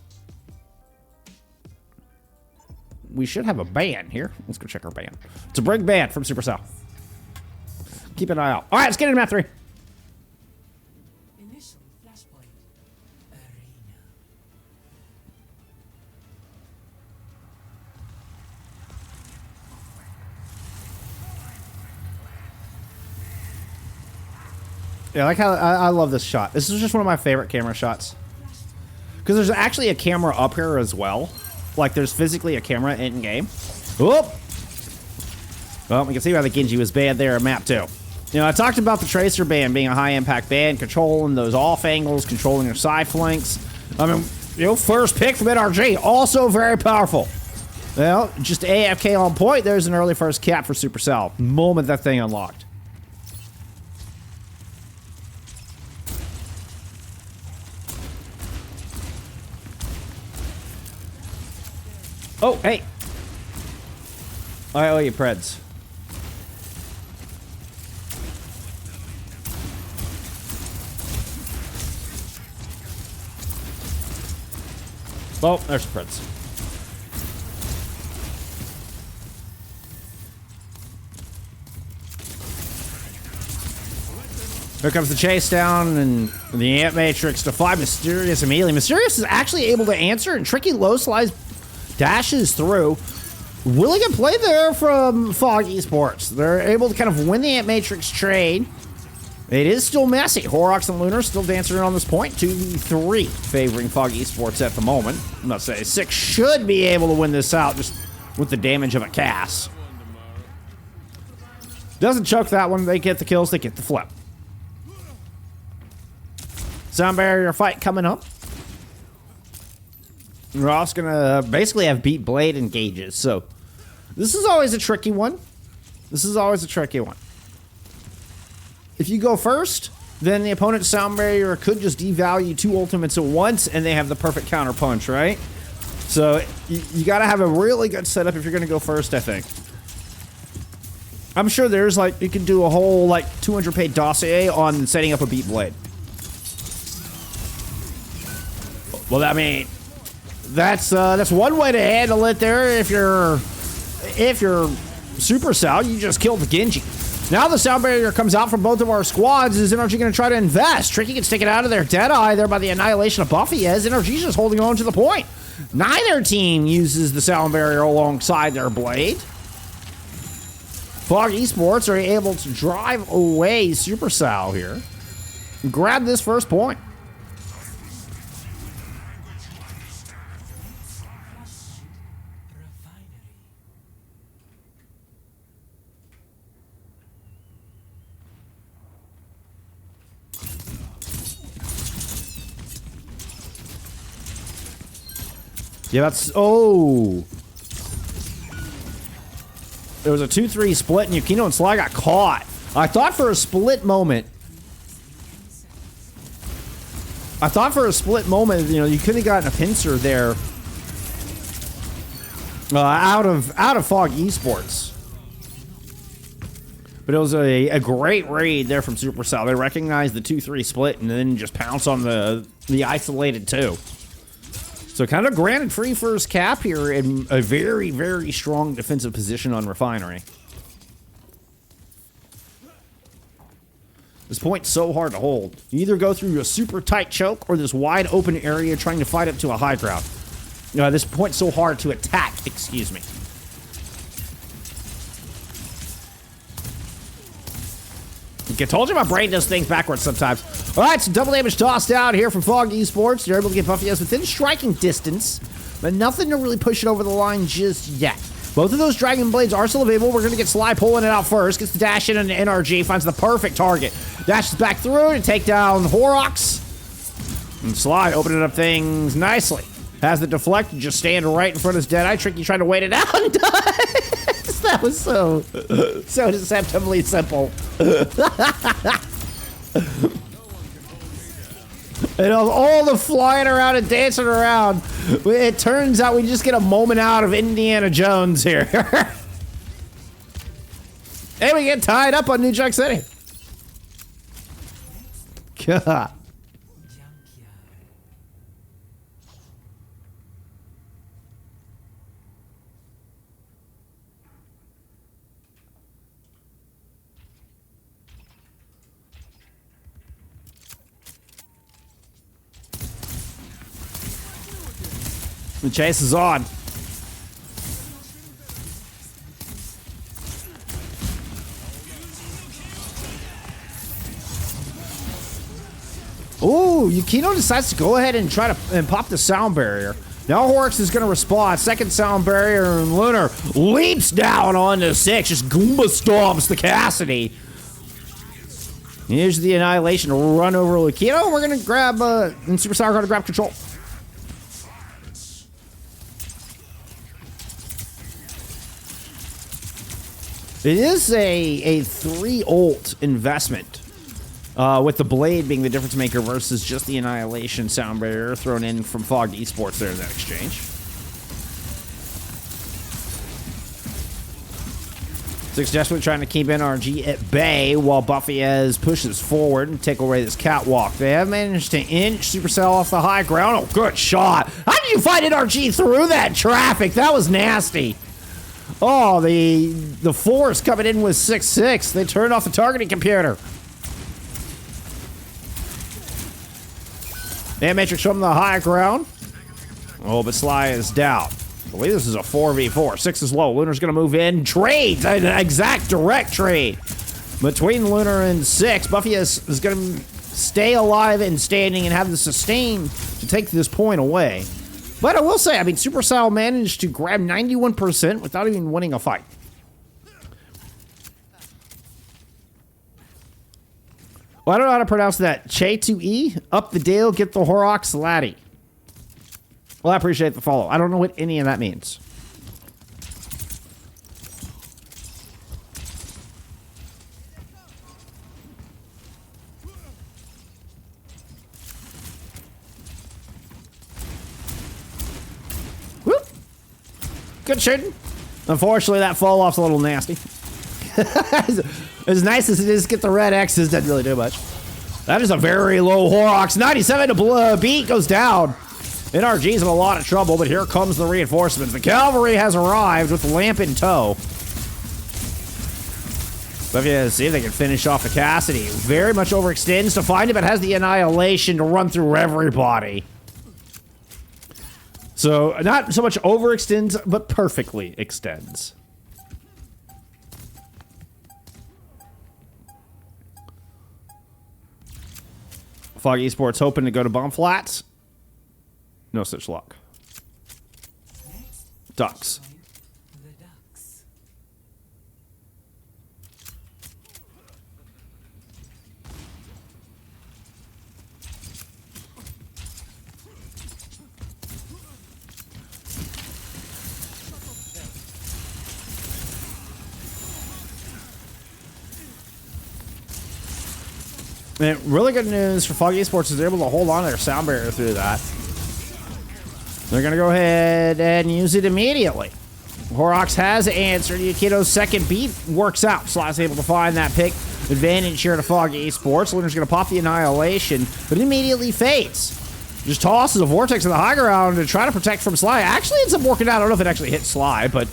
We should have a ban here. Let's go check our ban. It's a brig ban from Supercell. Keep an eye out. All right, let's get into map 3. Initial flashpoint. Arena. Yeah, like how I love this shot. This is just one of my favorite camera shots. Because there's actually a camera up here as well. Like, there's physically a camera in game. Whoop! Well, we can see why the Genji was banned there in map 2. I talked about the Tracer ban being a high-impact ban, controlling those off angles, controlling your side flanks. First pick from NRG, also very powerful. Well, just AFK on point, there's an early first cap for Supercell. Moment that thing unlocked. Oh, hey. I owe you Preds. Oh, there's the Preds. Here comes the chase down, and the Ant Matrix to find Mysterious immediately. Mysterious is actually able to answer, and Tricky low slides dashes through. Really good play there from Fog Esports. They're able to kind of win the Ant Matrix trade. It is still messy. Horrocks and Lunar still dancing on this point. 2v3 favoring Fog Esports at the moment. I'm not saying 6 should be able to win this out just with the damage of a Cass. Doesn't choke that one. They get the kills. They get the flip. Sound barrier fight coming up. We're also gonna basically have beat Blade engages, so this is always a tricky one. If you go first, then the opponent's sound barrier could just devalue 2 ultimates at once, and they have the perfect counter punch, right? So you got to have a really good setup if you're going to go first, I think. I'm sure there's like, you can do a whole like 200-page dossier on setting up a beat blade. Well, I mean, that's one way to handle it there. If you're Supercell, you just kill the Genji. Now the sound barrier comes out from both of our squads. Is NRG going to try to invest? Tricky gets taken out of their Deadeye there by the annihilation of Buffy, as NRG's just holding on to the point. Neither team uses the sound barrier alongside their blade. Fog Esports are able to drive away Supercell here and grab this first point. Yeah, that's... Oh! There was a 2-3 split, and Yukino and Sly got caught. I thought for a split moment... you know, you could have gotten a pincer there. Out of Fog Esports. But it was a great raid there from Supercell. They recognized the 2-3 split, and then just pounce on the isolated 2. So kind of granted free first cap here in a very, very strong defensive position on Refinery. This point's so hard to hold. You either go through a super tight choke or this wide open area trying to fight up to a high ground. This point's so hard to attack, excuse me. I told you my brain does things backwards sometimes. All right, so double damage tossed out here from Fog Esports. They're able to get Buffy as within striking distance, but nothing to really push it over the line just yet. Both of those Dragon Blades are still available. We're going to get Sly pulling it out first. Gets the dash in and NRG. Finds the perfect target. Dashes back through to take down Horrocks. And Sly opening up things nicely. Has the deflect, just stand right in front of his Deadeye. Tricky trying to wait it out and dies. That was so deceptively simple. And of all the flying around and dancing around, it turns out we just get a moment out of Indiana Jones here. And we get tied up on New Jack City. God. The chase is on. Ooh, Yukino decides to go ahead and try to pop the sound barrier. Now Horrocks is going to respond. Second sound barrier, and Lunar leaps down onto 6. Just Goomba stomps the Cassidy. Here's the annihilation to run over Yukino. We're going to grab, and Super Sour going to grab control. It is a 3 ult investment, with the blade being the difference maker versus just the annihilation sound barrier thrown in from Fog Esports there in that exchange. Six desperately trying to keep NRG at bay while Buffy pushes forward and take away this catwalk. They have managed to inch Supercell off the high ground. Oh, good shot. How did you fight NRG through that traffic? That was nasty. Oh, the force coming in with 6-6. They turned off the targeting computer. Man Matrix from the high ground. Oh, but Sly is down. I believe this is a 4v4. 6 is low. Lunar's going to move in. Trades. An exact direct trade between Lunar and 6. Buffy is going to stay alive and standing and have the sustain to take this point away. But I will say, I mean, Supercell managed to grab 91% without even winning a fight. Well, I don't know how to pronounce that. Che-to-E? Up the Dale, get the Horrocks Laddie. Well, I appreciate the follow. I don't know what any of that means. Good shooting. Unfortunately, that fall off's a little nasty. As nice as it is to get the red X's, doesn't really do much. That is a very low Horrocks. 97 to beat goes down. NRG's in a lot of trouble, but here comes the reinforcements. The cavalry has arrived with the lamp in tow. But yeah, see if they can finish off the Cassidy. Very much overextends to find it, but has the annihilation to run through everybody. So not so much overextends, but perfectly extends. Fog Esports hoping to go to bomb flats. No such luck. Ducks. The ducks. And really good news for Fog Esports is they're able to hold on to their sound barrier through that. They're going to go ahead and use it immediately. Horrocks has answered. Yukito's second beat works out. Sly's able to find that pick. Advantage here to Fog Esports. Lunar's going to pop the annihilation, but it immediately fades. Just tosses a vortex in the high ground to try to protect from Sly. Actually ends up working out. I don't know if it actually hit Sly, but...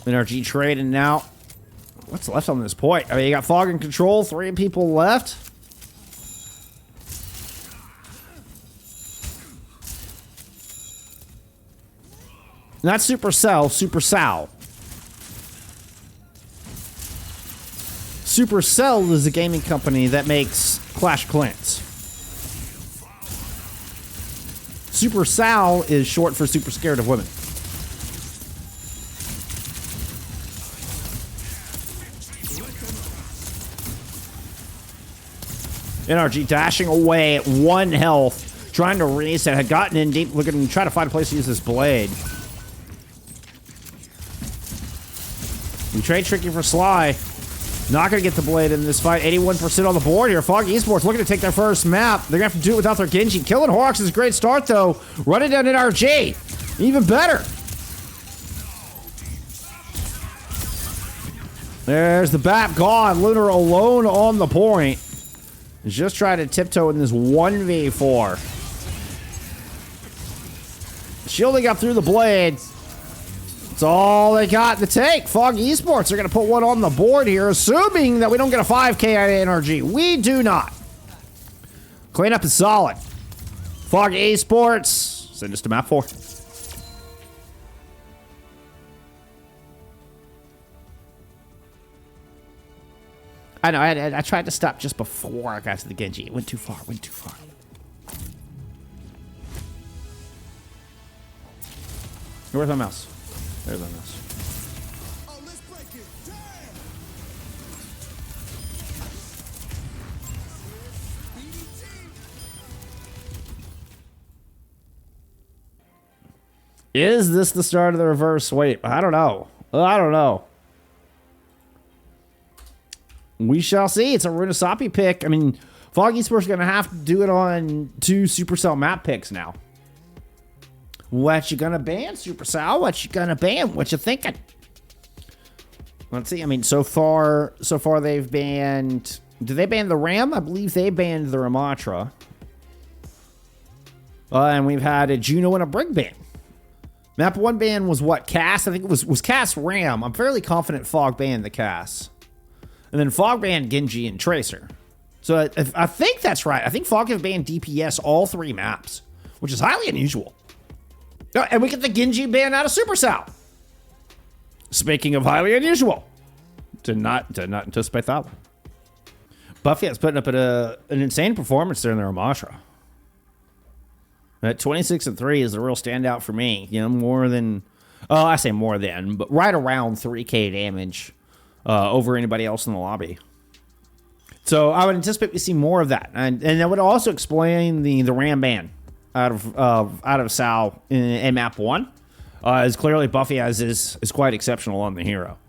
NRG trading now. What's left on this point? I mean, you got Fog in control. 3 people left. Not Supercell, Supercell. Supercell is a gaming company that makes Clash of Clans. Supercell is short for Super Scared of Women. NRG dashing away at 1 health, trying to reset, had gotten in deep, looking to try to find a place to use this blade. We trade Tricky for Sly. Not going to get the blade in this fight. 81% on the board here. Fog Esports looking to take their first map. They're going to have to do it without their Genji. Killing Horrocks is a great start, though. Running down NRG. Even better. There's the BAP gone. Lunar alone on the point. Just trying to tiptoe in this 1v4. Shielding up through the blades. That's all they got to take. Fog Esports are going to put one on the board here, assuming that we don't get a 5k out of NRG. We do not. Cleanup is solid. Fog Esports, send us to map 4. I know, I tried to stop just before I got to the Genji. It went too far, went too far. Where's my mouse? There's my mouse. Oh, let's break it. Is this the start of the reverse sweep? I don't know. I don't know. We shall see. It's a Runasapi pick. I mean, Fog Esports is going to have to do it on 2 Supercell map picks now. What you gonna ban, Supercell? What you gonna ban? What you thinking? Let's see. I mean, so far they've banned... Did they ban the Ram? I believe they banned the Ramatra. And we've had a Juno and a Brig ban. Map 1 ban was what? Cass? I think it was Cass Ram. I'm fairly confident Fog banned the Cass. And then Fog banned Genji and Tracer. So I think that's right. I think Fog have banned DPS all 3 maps, which is highly unusual. And we get the Genji ban out of Supercell. Speaking of highly unusual. Did not anticipate that one. Buffy is putting up an insane performance there in the Ramatra. At 26-3 is the real standout for me. You know, more than... Oh, I say more than, but right around 3k damage over anybody else in the lobby. So I would anticipate we see more of that. And that would also explain the Ram ban out of Sal in map 1. As clearly Buffy is quite exceptional on the hero.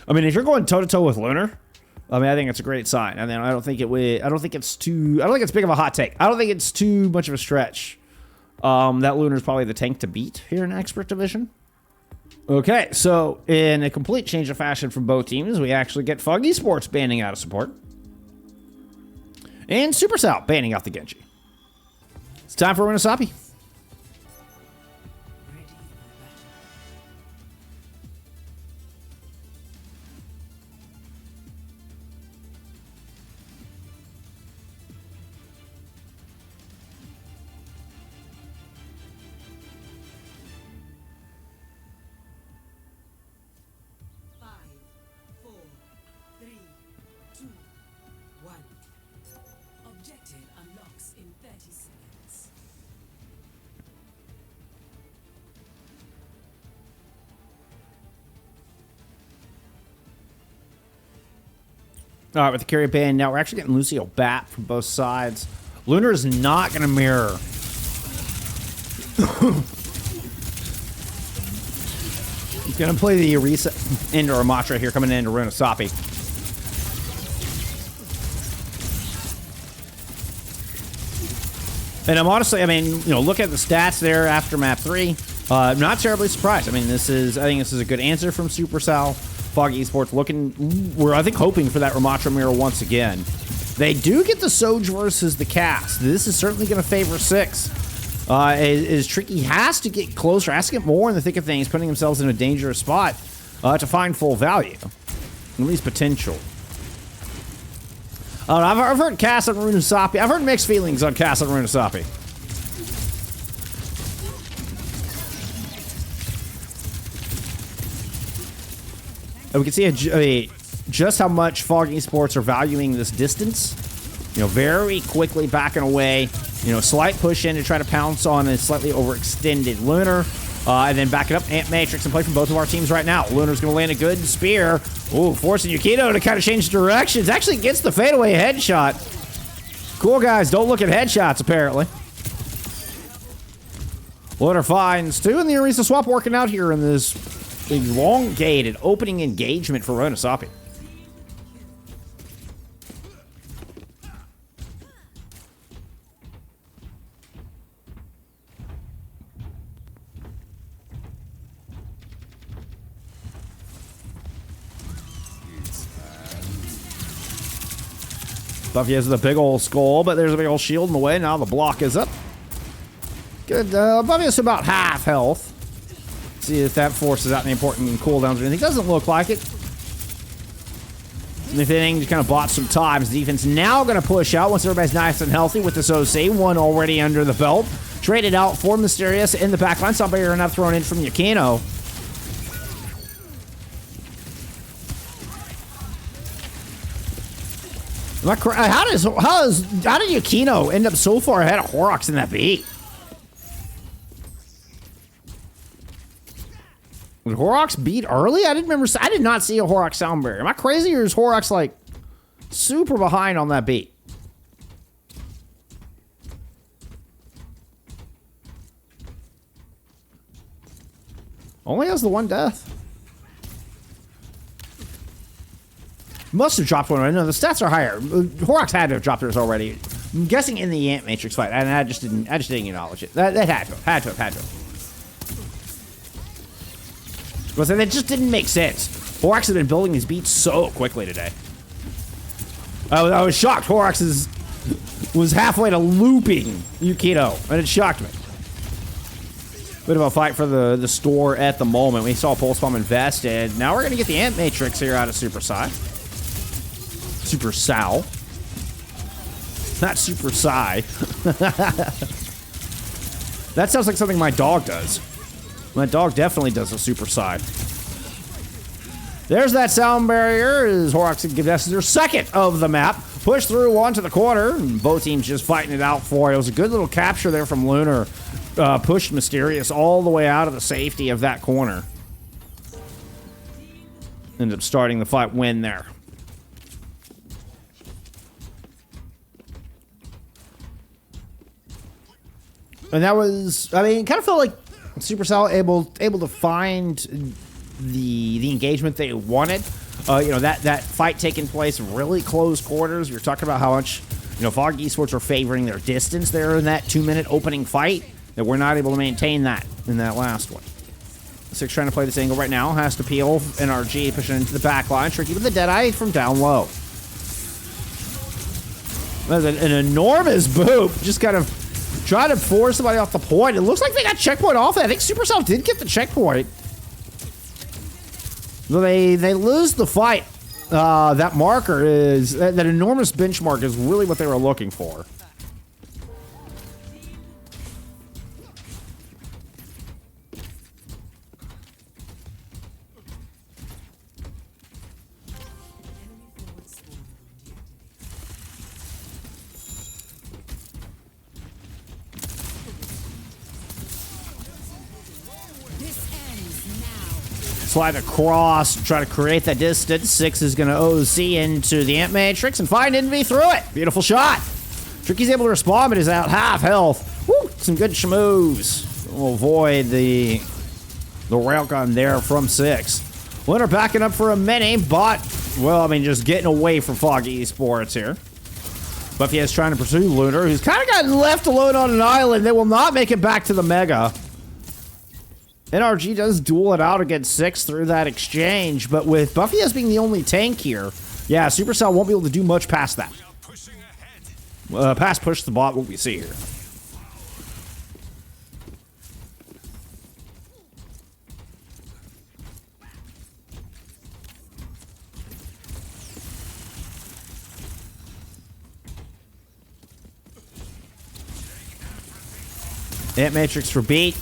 I mean, if you're going toe-to-toe with Lunar, I mean, I think it's a great sign. And then I don't think it's big of a hot take. I don't think it's too much of a stretch. That Lunar's probably the tank to beat here in Expert Division. Okay, so in a complete change of fashion from both teams, we actually get FACEIT Esports banning out of support. And SuperScaredofWomen banning out the Genji. It's time for Runasapi. Objective unlocks in 30 seconds. All right, with the carry ban, now we're actually getting Lucio bat from both sides. Lunar is not going to mirror. He's going to play the Orisa into Ramatra here, coming into Runasapi. And I'm honestly, I mean, you know, look at the stats there after map 3. I'm not terribly surprised. I mean, I think this is a good answer from SuperSal. FACEIT Esports we're, I think, hoping for that Ramatra mirror once again. They do get the Soj versus the cast. This is certainly going to favor 6. Is Tricky has to get closer, has to get more in the thick of things, putting themselves in a dangerous spot to find full value. At least potential. I've heard Cass and Runasapi. I've heard mixed feelings on Cass and Runasapi. And we can see just how much FACEIT Esports are valuing this distance. You know, very quickly backing away. You know, slight push in to try to pounce on a slightly overextended Lunar. And then back it up. Ant Matrix in play from both of our teams right now. Lunar's going to land a good spear. Ooh, forcing Yukino to kind of change directions. Actually gets the fadeaway headshot. Cool guys, don't look at headshots, apparently. Lunar finds 2 in the Orisa swap working out here in this elongated opening engagement for Runasapi. Buffy has the big old skull, but there's a big old shield in the way. Now the block is up. Good. Buffy is about half health. See if that forces out any important cooldowns or anything. Doesn't look like it. And if anything, just kind of bought some time. The defense now going to push out once everybody's nice and healthy with this OC. One already under the belt. Traded out for Mysterious in the backline. Somebody or another thrown in from Yukino. How did Yukino end up so far ahead of Horrocks in that beat? Was Horrocks beat early? I did not see a Horrocks sound barrier. Am I crazy, or is Horrocks like super behind on that beat? Only has the one death. Must have dropped one already. No, the stats are higher. Horrocks had to have dropped theirs already. I'm guessing in the Ant Matrix fight, and I just didn't acknowledge it. That had to have. But that just didn't make sense. Horrocks had been building these beats so quickly today. I was shocked. Horrocks was halfway to looping Yukino, and it shocked me. Bit of a fight for the store at the moment. We saw Pulse Bomb invested. Now we're going to get the Ant Matrix here out of SuperSal. SuperSal. Not Super Psy. That sounds like something my dog does. My dog definitely does a Super Psy. There's that sound barrier as Horrocks gives us their second of the map. Push through onto the corner, and both teams just fighting it out for it. It was a good little capture there from Lunar. Pushed Mysterious all the way out of the safety of that corner. Ended up starting the fight win there. And that was, I mean, it kind of felt like SuperSal able to find the engagement they wanted. You know, that fight taking place really close quarters. We were talking about how much, you know, Fog Esports are favoring their distance there in that 2-minute opening fight, that we're not able to maintain that in that last one. Six trying to play this angle right now. Has to peel. NRG pushing into the back line. Tricky with the Deadeye from down low. That's an enormous boop. Just kind of trying to force somebody off the point. It looks like they got checkpoint off it. I think Supercell did get the checkpoint. They lose the fight. That marker is... That enormous benchmark is really what they were looking for. Slide across, try to create that distance. Six is going to OZ into the Ant Matrix and find Envy through it. Beautiful shot. Tricky's able to respond, but is out half health. Woo, some good schmoes. We'll avoid the railgun there from Six. Winner backing up for a mini, but, well, I mean, just getting away from Foggy Esports here. Buffy is trying to pursue Lunar, who's kind of gotten left alone on an island. They will not make it back to the Mega. NRG does duel it out against Six through that exchange, but with Buffy as being the only tank here, yeah, Supercell won't be able to do much past that. Past push the bot, what we see here. Ant Matrix for beat.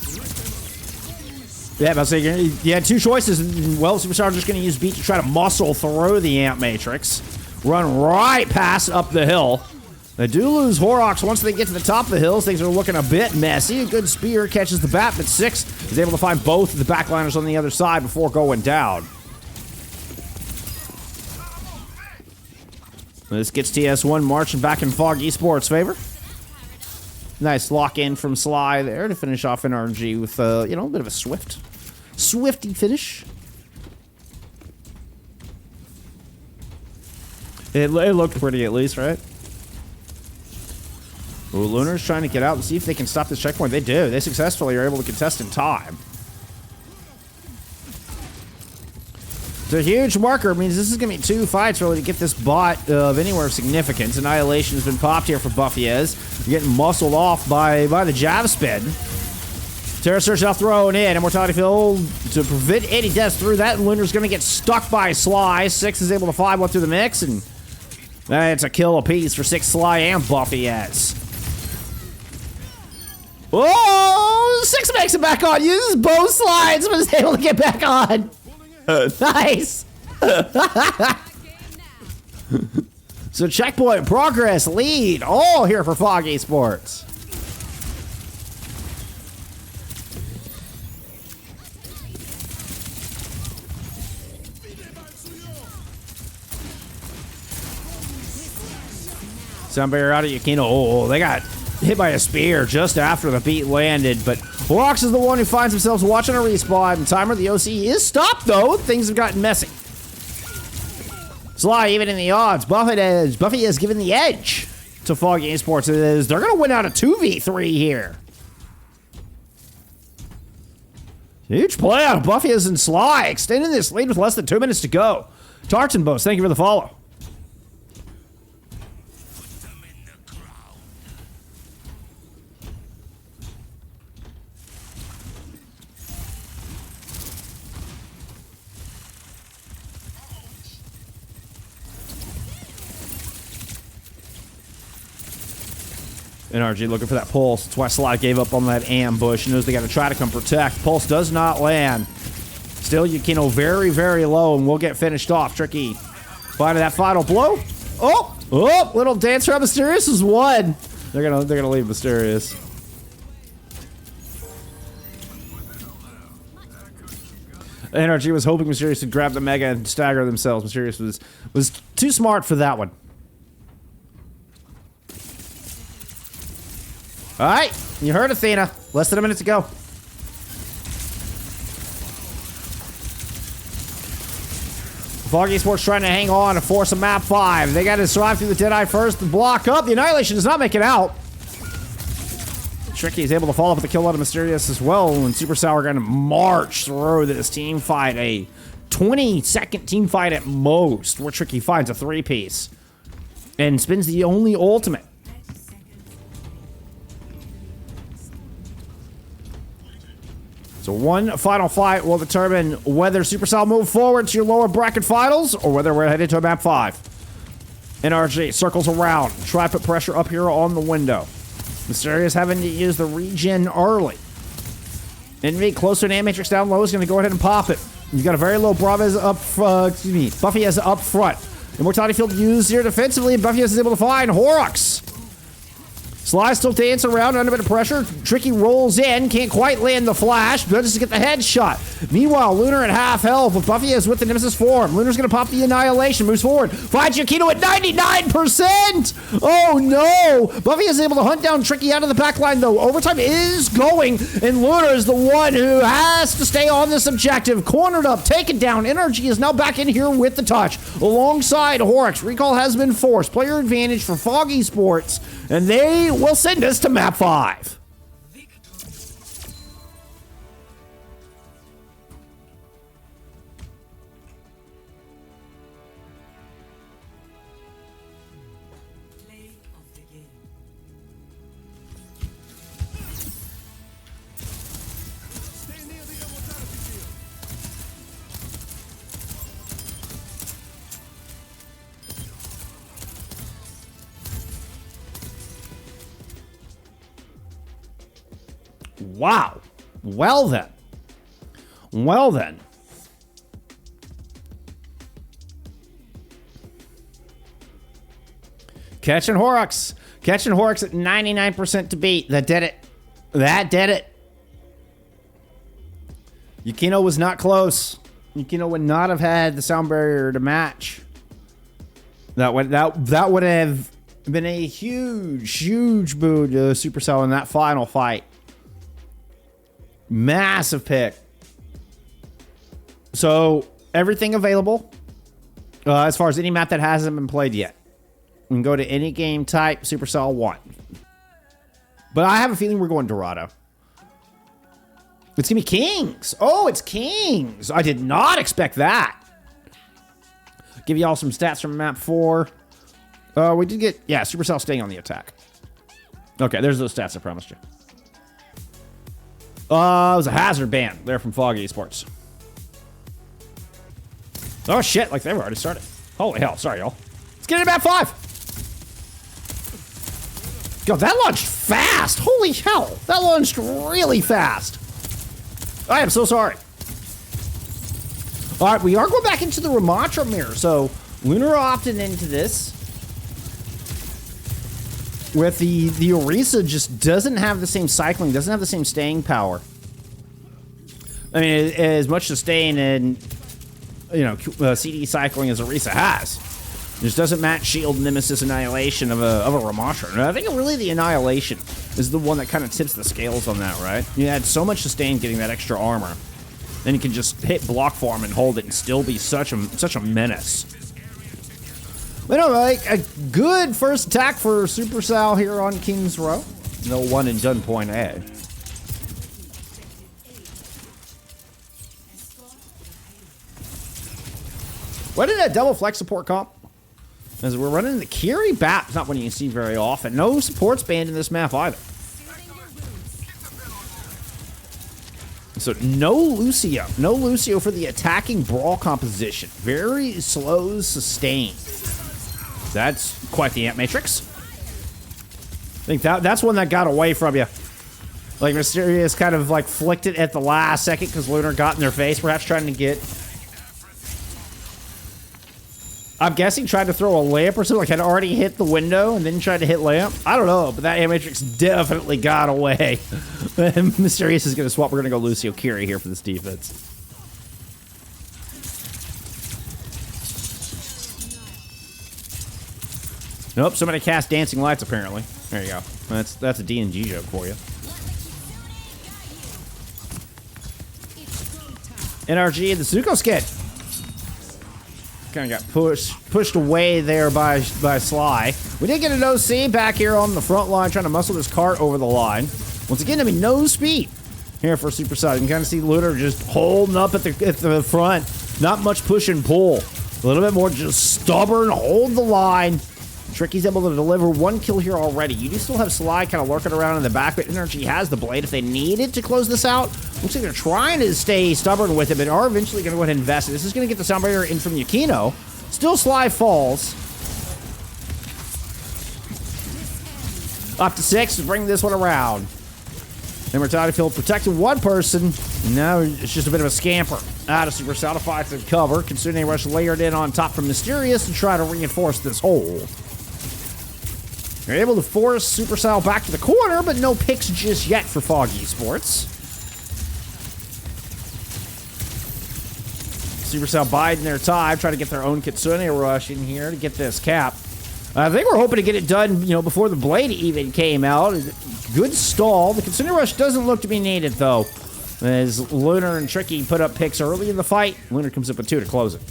Yeah, but you had two choices. Well, Superstar just going to use beat to try to muscle through the Ant Matrix. Run right past up the hill. They do lose Horrocks once they get to the top of the hills. Things are looking a bit messy. A good spear catches the bat, but Six is able to find both of the backliners on the other side before going down. This gets TS1 marching back in Fog Esports' favor. Nice lock-in from Sly there to finish off NRG with, you know, a bit of a swifty finish. It looked pretty at least, right? Ooh, Lunar's trying to get out and see if they can stop this checkpoint. They do. They successfully are able to contest in time. It's a huge marker. It means this is going to be 2 fights really to get this bot of anywhere of significance. Annihilation has been popped here for Buffyez. Getting muscled off by the jab spin. Terror Surge now thrown in. Immortality Field to prevent any deaths through that. And Lunar's going to get stuck by Sly. Six is able to find one through the mix. And it's a kill apiece for Six, Sly, and Buffyez. Oh! Six makes it back on. Uses both slides, but is able to get back on. Nice! So checkpoint, progress, lead, all here for Fog Esports. Sunbear out of Yukino. Oh, they got hit by a spear just after the beat landed, but Rox is the one who finds himself watching a respawn, and timer the OC is stopped, though. Things have gotten messy. Sly, even in the odds, Buffy has given the edge to Foggy Esports. They're going to win out a 2v3 here. Huge play out of Buffyez and Sly, extending this lead with less than 2 minutes to go. Tartan Boast, thank you for the follow. NRG looking for that pulse. That's why Sly gave up on that ambush. He knows they got to try to come protect. Pulse does not land. Still, Yukino very, very low, and we'll get finished off. Tricky finding that final blow. Oh, little dance around Mysterious is one. They're gonna leave Mysterious. NRG was hoping Mysterious would grab the Mega and stagger themselves. Mysterious was too smart for that one. All right, you heard Athena. Less than a minute to go. Foggy Sports trying to hang on to force a map 5. They got to survive through the Deadeye first. The block up. The Annihilation does not make it out. Tricky is able to follow up with the kill out of Mysterious as well. And Supercell are going to march through this team fight. A 20-second team fight at most, where Tricky finds a 3-piece. And spins the only ultimate. So one final fight will determine whether Supercell move forward to your lower bracket finals or whether we're headed to map 5. NRG circles around. Try to put pressure up here on the window. Mysterious having to use the regen early. Envy close to an Matrix down low is going to go ahead and pop it. You got a very low Bravo up, Buffy has up front. Immortality Field used here defensively, and Buffy is able to find Horrocks. Sly still dance around under a bit of pressure. Tricky rolls in, can't quite land the flash, but just to get the headshot. Meanwhile, Lunar at half health with Buffy is with the Nemesis form. Lunar's gonna pop the Annihilation, moves forward, finds Yukino at 99%! Oh no! Buffy is able to hunt down Tricky out of the back line though. Overtime is going, and Lunar is the one who has to stay on this objective. Cornered up, taken down. Energy is now back in here with the touch. Alongside Horrocks, recall has been forced. Player advantage for Foggy Sports, and they will send us to map 5. Play of the game. Stay near the immortality field. Wow. Well then. Well then. Catching Horrocks. Catching Horrocks at 99% to beat. That did it. That did it. Yukino was not close. Yukino would not have had the sound barrier to match. That would have been a huge boo to Supercell in that final fight. Massive pick. So everything available as far as any map that hasn't been played yet. We can go to any game type. Supercell 1. But I have a feeling we're going Dorado. It's gonna be Kings. Oh, it's Kings. I did not expect that. Give you all some stats from map 4. We did get, yeah, Supercell staying on the attack. Okay, there's those stats I promised you. It was a hazard ban there from Foggy Esports. Oh shit, like they were already started. Holy hell, sorry y'all. Let's get into map 5. God, that launched fast. Holy hell, that launched really fast. I am so sorry. All right, we are going back into the Ramatra mirror. So Lunar opted into this. With the Orisa just doesn't have the same cycling, doesn't have the same staying power. I mean, as much sustain and, you know, CD cycling as Orisa has. It just doesn't match Shield, Nemesis, Annihilation of a Ramatra. And I think really the Annihilation is the one that kind of tips the scales on that, right? You had so much sustain getting that extra armor. Then you can just hit block farm and hold it and still be such a menace. But no, like a good first attack for Supercell here on King's Row. No one and done point A. What did that double flex support comp? As we're running the Kiri BAP, it's not one you see very often. No supports banned in this map either. So no Lucio. No Lucio for the attacking brawl composition. Very slow sustain. That's quite the Ant Matrix. I think that's one that got away from you. Like Mysterious kind of like flicked it at the last second because Lunar got in their face, perhaps trying to get... I'm guessing tried to throw a lamp or something, like had already hit the window and then tried to hit lamp. I don't know, but that Ant Matrix definitely got away. Mysterious is going to swap. We're going to go Lucio Kiri here for this defense. Nope, somebody cast Dancing Lights apparently. There you go. That's a DNG joke for you. NRG and the Zuko skid. Kind of got pushed away there by Sly. We did get an OC back here on the front line, trying to muscle this cart over the line. Once again, I mean, no speed here for Supercell. You can kind of see Lunar just holding up at the front. Not much push and pull. A little bit more just stubborn, hold the line. Tricky's able to deliver 1 kill here already. You do still have Sly kind of lurking around in the back, but Energy has the blade if they needed to close this out. Looks like they're trying to stay stubborn with it, but are eventually going to go ahead and invest it. This is going to get the sound barrier in from Yukino. Still Sly falls. Up to 6 to bring this one around. Immortality Field protecting one person. Now it's just a bit of a scamper. Out of Supercell to fight the cover. Kitsune Rush layered in on top from Mysterious to try to reinforce this hold. They're able to force Supercell back to the corner, but no picks just yet for Fog Esports. Supercell biding their time, trying to get their own Kitsune Rush in here to get this cap. I think we're hoping to get it done, before the blade even came out. Good stall. The Kitsune Rush doesn't look to be needed, though. As Lunar and Tricky put up picks early in the fight, Lunar comes up with 2 to close it.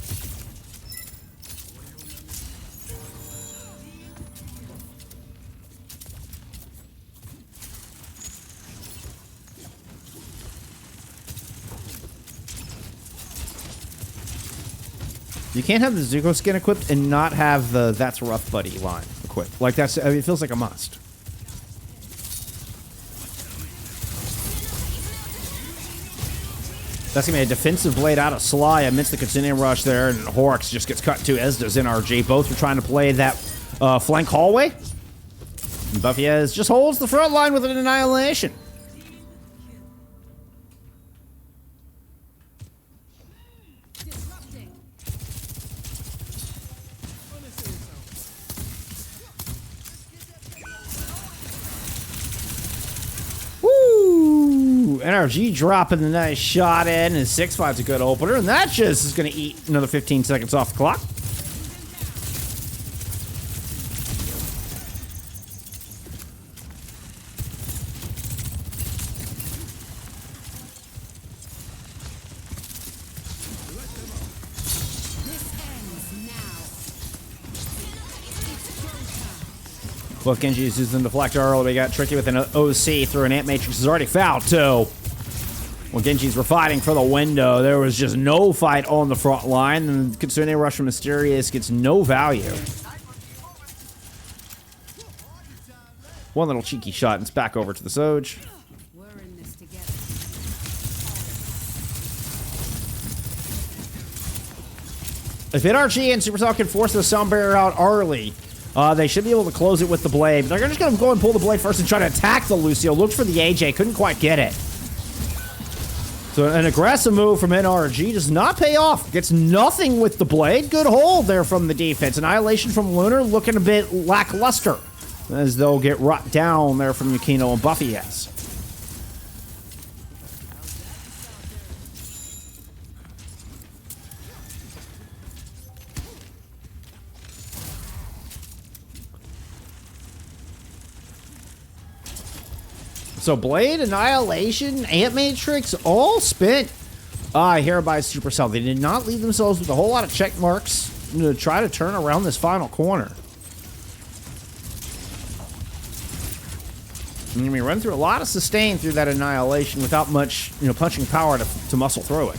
You can't have the Zuko skin equipped and not have the "That's Rough Buddy" line equipped. Like it feels like a must. That's gonna be a defensive blade out of Sly amidst the Kitsune Rush there, and Horrocks just gets cut too, as does NRG. Both are trying to play that flank hallway. And Buffyez just holds the front line with an annihilation. NRG dropping the nice shot in, and 6-5's a good opener, and that just is going to eat another 15 seconds off the clock. Both Genji's using the deflector early. We got Tricky with an OC through an Ant Matrix. Is already fouled, too. Well, Genji's were fighting for the window. There was just no fight on the front line. And Kitsune Rush from Mysterious gets no value. One little cheeky shot, and it's back over to the Soj. We're in this together. If NRG and Supercell can force the sound barrier out early, they should be able to close it with the blade. They're just going to go and pull the blade first and try to attack the Lucio. Looked for the AJ, couldn't quite get it. So an aggressive move from NRG does not pay off. Gets nothing with the blade. Good hold there from the defense. Annihilation from Lunar looking a bit lackluster, as they'll get rot down there from Yukino and Buffyez. So Blade, Annihilation, Ant Matrix, all spent here by Supercell. They did not leave themselves with a whole lot of check marks to try to turn around this final corner. And we run through a lot of sustain through that Annihilation without much, punching power to muscle through it.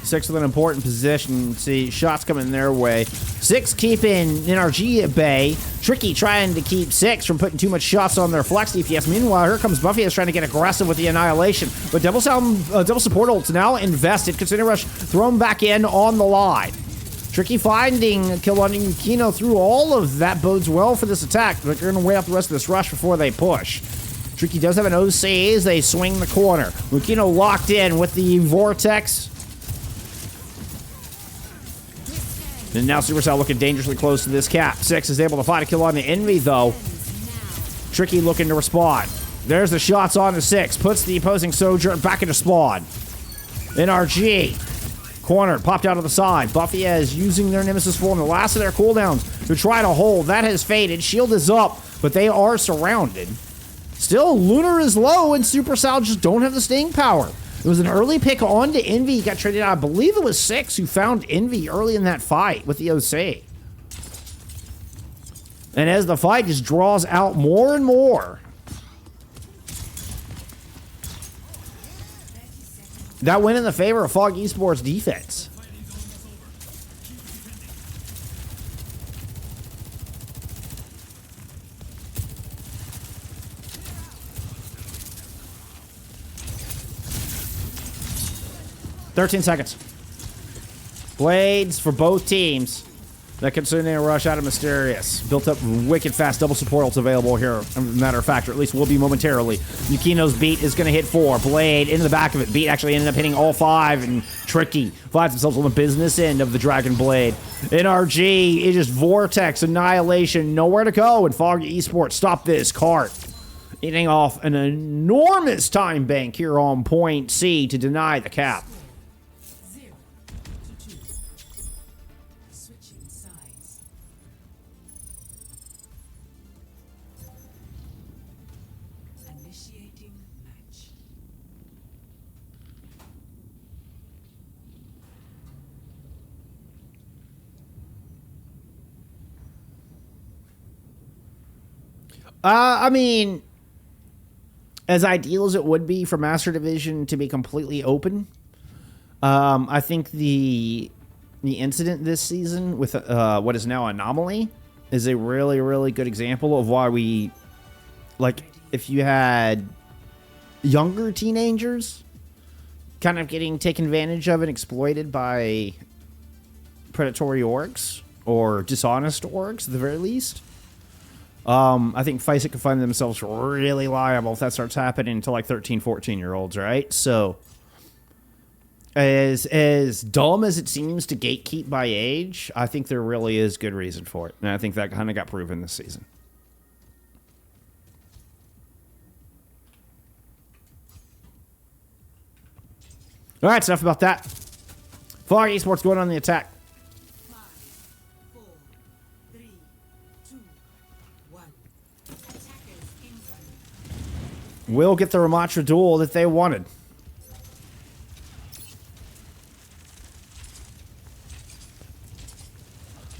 Six with an important position. See, shots coming their way. 6 keeping NRG at bay. Tricky trying to keep 6 from putting too much shots on their flex DPS. Meanwhile, here comes Buffy trying to get aggressive with the Annihilation. But double support ult's now invested. Kitsune Rush thrown back in on the line. Tricky finding a kill on Yukino through all of that bodes well for this attack. But they're going to weigh up the rest of this rush before they push. Tricky does have an OC as they swing the corner. Yukino locked in with the Vortex. And now Supercell looking dangerously close to this cap. 6 is able to find a kill on the Envy, though. Tricky looking to respond. There's the shots on the 6. Puts the opposing Sojourn back into spawn. NRG. Cornered. Popped out of the side. Buffyez using their Nemesis form, the last of their cooldowns, to try to hold. That has faded. Shield is up, but they are surrounded. Still, Lunar is low, and Supercell just don't have the staying power. It was an early pick on to Envy. He got traded out. I believe it was 6 who found Envy early in that fight with the OC. And as the fight just draws out more and more, that went in the favor of Fog Esports defense. "13 seconds. Blades for both teams. That Kitsune rush out of Mysterious. Built up wicked fast double support ults available here. As a matter of fact, or at least will be momentarily. Yukino's beat is going to hit 4. Blade into the back of it. Beat actually ended up hitting all 5, and Tricky finds themselves on the business end of the Dragon Blade. NRG is just Vortex Annihilation. Nowhere to go, and Fog Esports stop this cart. Eating off an enormous time bank here on point C to deny the cap. 0 to 2. Switching sides. Initiating match. I mean, as ideal as it would be for Master Division to be completely open, I think the incident this season with what is now Anomaly is a really, really good example of why we, like, if you had younger teenagers kind of getting taken advantage of and exploited by predatory orgs or dishonest orgs at the very least, I think FACEIT could find themselves really liable if that starts happening to like 13, 14-year-olds, right? So, as dumb as it seems to gatekeep by age, I think there really is good reason for it. And I think that kind of got proven this season. All right, enough about that. Fog Esports going on the attack. 5, 4, 3, 2, 1. Attackers incoming. Will get the Ramatra duel that they wanted.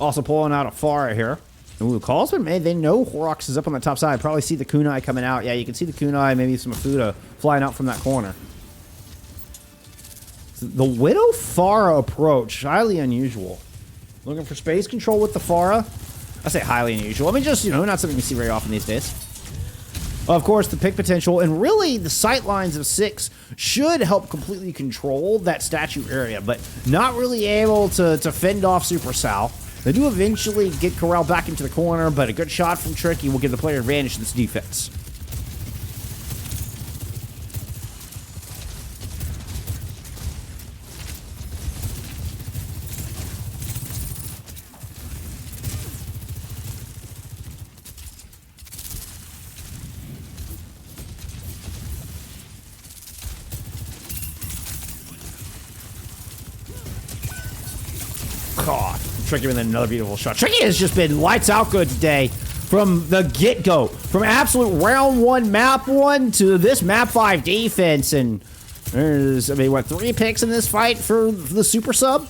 Also pulling out a Pharah here. Ooh, call's been made. They know Horrocks is up on the top side. Probably see the Kunai coming out. Yeah, you can see the Kunai, maybe some Afuda flying out from that corner. The Widow Pharah approach, highly unusual. Looking for space control with the Pharah. I say highly unusual. I mean, just, you know, not something we see very often these days. Of course, the pick potential, and really the sight lines of 6 should help completely control that statue area, but not really able to fend off Supercell. They do eventually get corralled back into the corner, but a good shot from Tricky will give the player advantage to this defense. God, Tricky with another beautiful shot. Tricky has just been lights out good today from the get-go. From absolute round 1, map 1 to this map 5 defense. And there's, I mean, what, 3 picks in this fight for the super sub?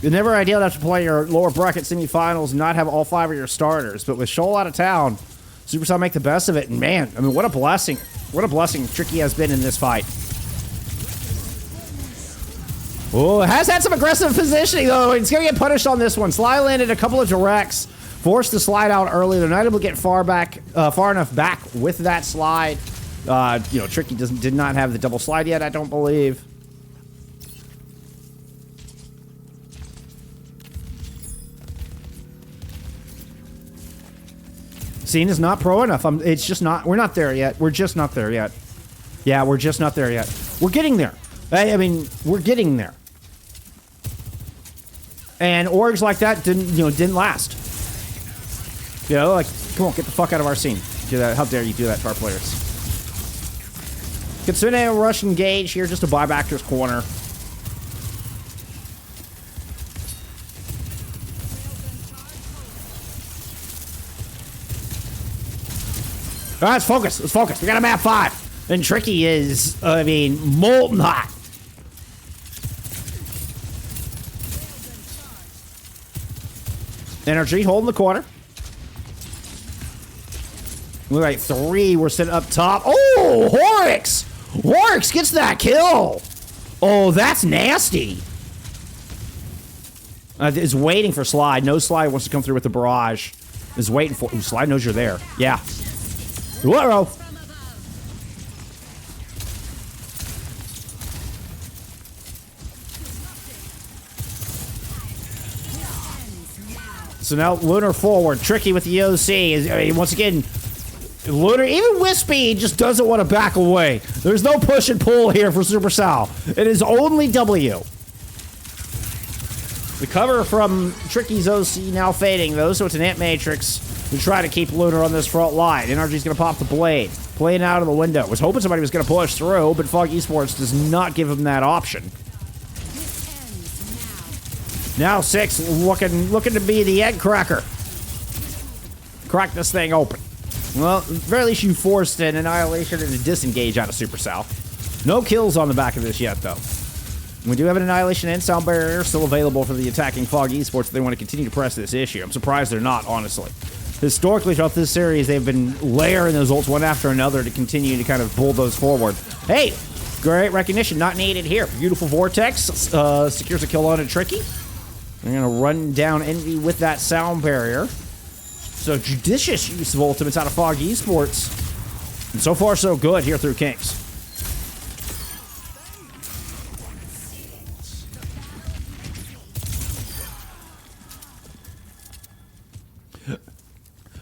It's never ideal to have to play your lower bracket semifinals and not have all 5 of your starters. But with Shoal out of town, super sub make the best of it. And man, I mean, what a blessing. What a blessing Tricky has been in this fight. Oh, has had some aggressive positioning, though. He's going to get punished on this one. Sly landed a couple of directs. Forced to slide out early. They're not able to get far enough back with that slide. You know, Tricky did not have the double slide yet, I don't believe. Scene is not pro enough. It's just not. We're not there yet. We're just not there yet. Yeah, we're just not there yet. We're getting there. I mean, we're getting there. And orgs like that didn't last. You know, like, come on, get the fuck out of our scene. Do that. How dare you do that to our players? Kitsune rush engage here just to buy back to his corner. right, let's focus. Let's focus. We got a map 5. And Tricky is, I mean, molten hot. Energy holding the corner. We're like 3. We're sitting up top. Oh, Horrix! Horrix gets that kill. Oh, that's nasty. Is waiting for Slide. No Slide wants to come through with the barrage. Is waiting for. Ooh, Slide knows you're there. Yeah. Whoa. So now Lunar forward. Tricky with the OC. I mean, once again, Lunar, even with speed, just doesn't want to back away. There's no push and pull here for Supersal. It is only W. The cover from Tricky's OC now fading, though, so it's an Ant Matrix to try to keep Lunar on this front line. NRG's going to pop the blade. Playing out of the window. Was hoping somebody was going to push through, but Fog Esports does not give him that option. Now 6 looking to be the egg cracker. Crack this thing open. Well, at the very least you forced an Annihilation and a disengage out of Supercell. No kills on the back of this yet, though. We do have an Annihilation and Sound Barrier still available for the attacking Fog Esports if they want to continue to press this issue. I'm surprised they're not, honestly. Historically, throughout this series, they've been layering those ults one after another to continue to kind of bulldoze forward. Hey, great recognition. Not needed here. Beautiful Vortex secures a kill on a Tricky. They're going to run down Envy with that Sound Barrier. So judicious use of ultimates out of Fog Esports. And so far, so good here through Kings.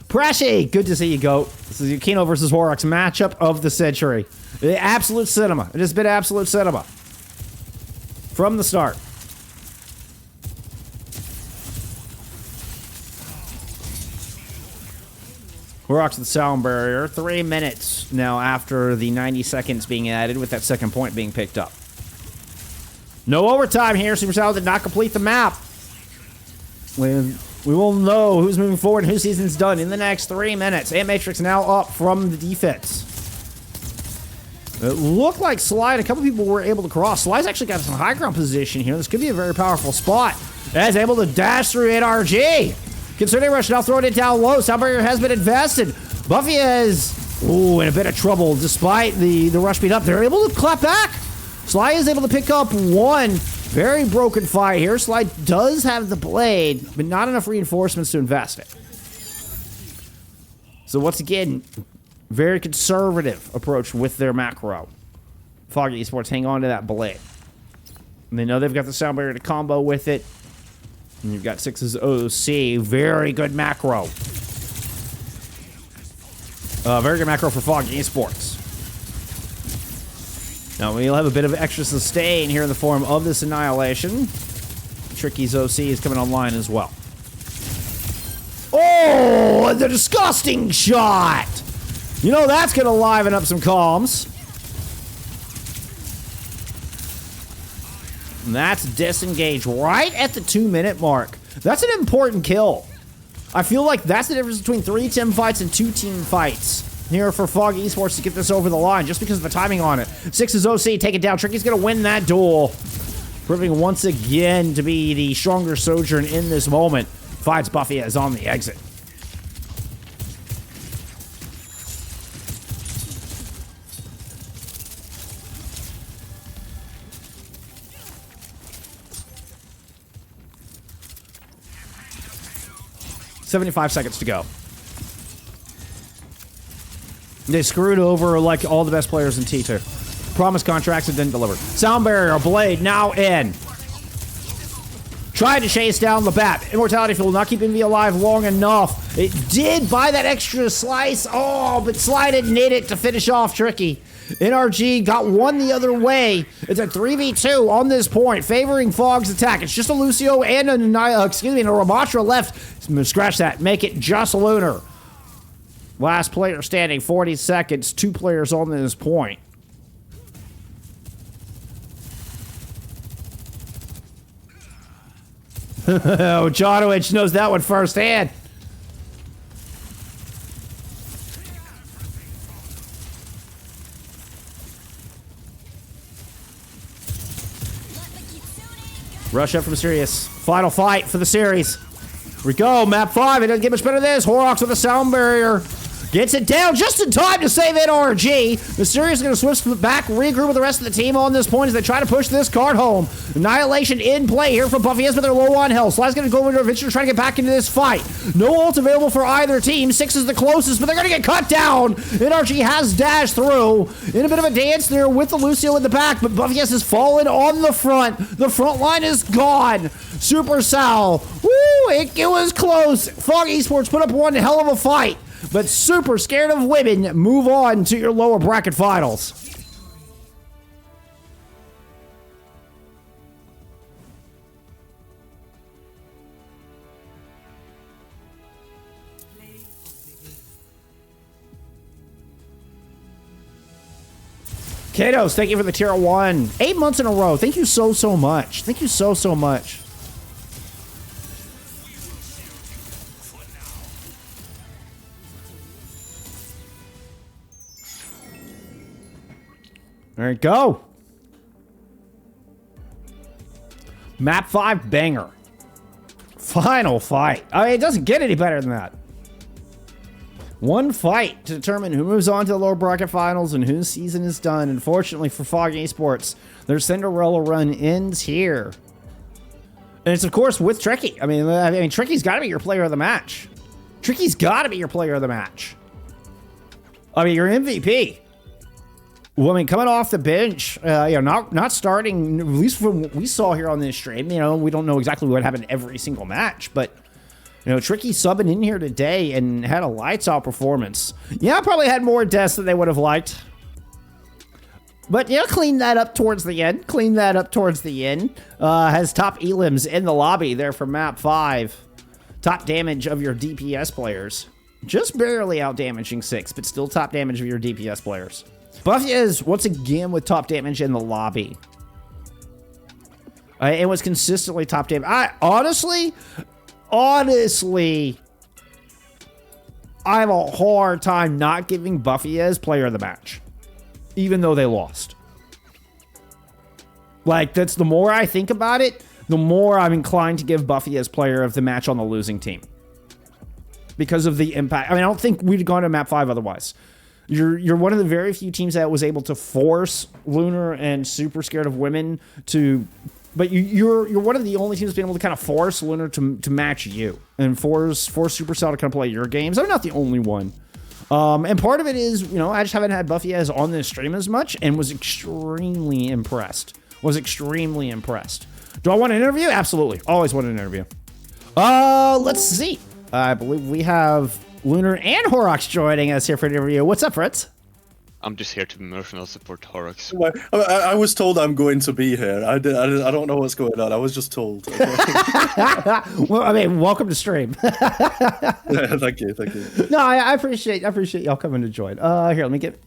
Prashy, good to see you, Goat. This is your Kino versus Horrocks matchup of the century. Absolute cinema. It has been absolute cinema. From the start. Horrocks with the Sound Barrier. 3 minutes now after the 90 seconds being added with that second point being picked up. No overtime here. Supercell did not complete the map. We will know who's moving forward and whose season's done in the next 3 minutes. Ant Matrix now up from the defense. It looked like Slide, a couple people were able to cross. Slide's actually got some high ground position here. This could be a very powerful spot. As able to dash through NRG. Concerning rush now throwing it down low. Sound Barrier has been invested. Buffy is in a bit of trouble despite the rush speed up. They're able to clap back. Sly is able to pick up 1. Very broken fight here. Sly does have the blade, but not enough reinforcements to invest it. So once again, very conservative approach with their macro. Foggy Esports hang on to that blade. And they know they've got the Sound Barrier to combo with it. And you've got 6's OC. Very good macro. Very good macro for Foggy Esports. Now, we'll have a bit of extra sustain here in the form of this Annihilation. Tricky's OC is coming online as well. Oh, the disgusting shot! You know that's going to liven up some comms. And that's disengaged right at the 2-minute mark. That's an important kill. I feel like that's the difference between 3 team fights and 2 team fights here for Fog Esports to get this over the line just because of the timing on it. 6's OC, take it down. Tricky's going to win that duel. Proving once again to be the stronger Sojourn in this moment. Fights Buffy as on the exit. $75 seconds to go. They screwed over like all the best players in T2. Promised contracts and didn't deliver. Sound Barrier, Blade now in. Tried to chase down the bat. Immortality Field will not keep Envy alive long enough. It did buy that extra slice. Oh, but Sly didn't need it to finish off Tricky. NRG got one the other way. It's a 3v2 on this point, favoring Fog's attack. It's just a Lucio and a Ramatra left. Scratch that. Make it just Lunar. Last player standing, 40 seconds. 2 players on this point. Oh, Jonowich knows that one firsthand. Rush up from Sirius. Final fight for the series. Here we go, map 5. It doesn't get much better than this. Horrocks with a sound barrier. Gets it down just in time to save NRG. Mysterious is going to switch back, regroup with the rest of the team on this point as they try to push this card home. Annihilation in play here from Buffy S, but they're low on health. Sly's going to go into Adventure trying to get back into this fight. No ult available for either team. 6 is the closest, but they're going to get cut down. NRG has dashed through in a bit of a dance there with the Lucio in the back, but Buffy S has fallen on the front. The front line is gone. Super Sal. Woo, it was close. Fog Esports put up one hell of a fight. But Super Scared of Women move on to your lower bracket finals. Kados, thank you for the tier 1. 8 months in a row. Thank you so much. Thank you so much. There you go. Map 5 banger. Final fight. I mean, it doesn't get any better than that. One fight to determine who moves on to the lower bracket finals and whose season is done. Unfortunately for Fog Esports, their Cinderella run ends here. And it's, of course, with Tricky. I mean, Tricky's got to be your player of the match. Tricky's got to be your player of the match. I mean, your MVP. Well, I mean, coming off the bench, not starting, at least from what we saw here on this stream, we don't know exactly what happened every single match, but, Tricky subbing in here today and had a lights-out performance. Yeah, probably had more deaths than they would have liked. But, clean that up towards the end. Has top elims in the lobby there for map 5. Top damage of your DPS players. Just barely out-damaging 6, but still top damage of your DPS players. Buffy is once again with top damage in the lobby. It was consistently top damage. Honestly, I have a hard time not giving Buffy as player of the match, even though they lost. Like, that's the more I think about it, the more I'm inclined to give Buffy as player of the match on the losing team. Because of the impact. I mean, I don't think we'd gone to map 5 otherwise. You're one of the very few teams that was able to force Lunar and Super Scared of Women to, but you're one of the only teams being able to kind of force Lunar to match you and force Supercell to kind of play your games. I'm not the only one. And part of it is, I just haven't had Buffy as on this stream as much and was extremely impressed. Do I want an interview? Absolutely. Always want an interview. Let's see. I believe we have Lunar and Horrocks joining us here for an interview. What's up, Fritz? I'm just here to emotional support Horrocks. I was told I'm going to be here. I don't know what's going on. I was just told. Well, I mean, welcome to stream. Thank you. No, I appreciate y'all coming to join. Here, let me get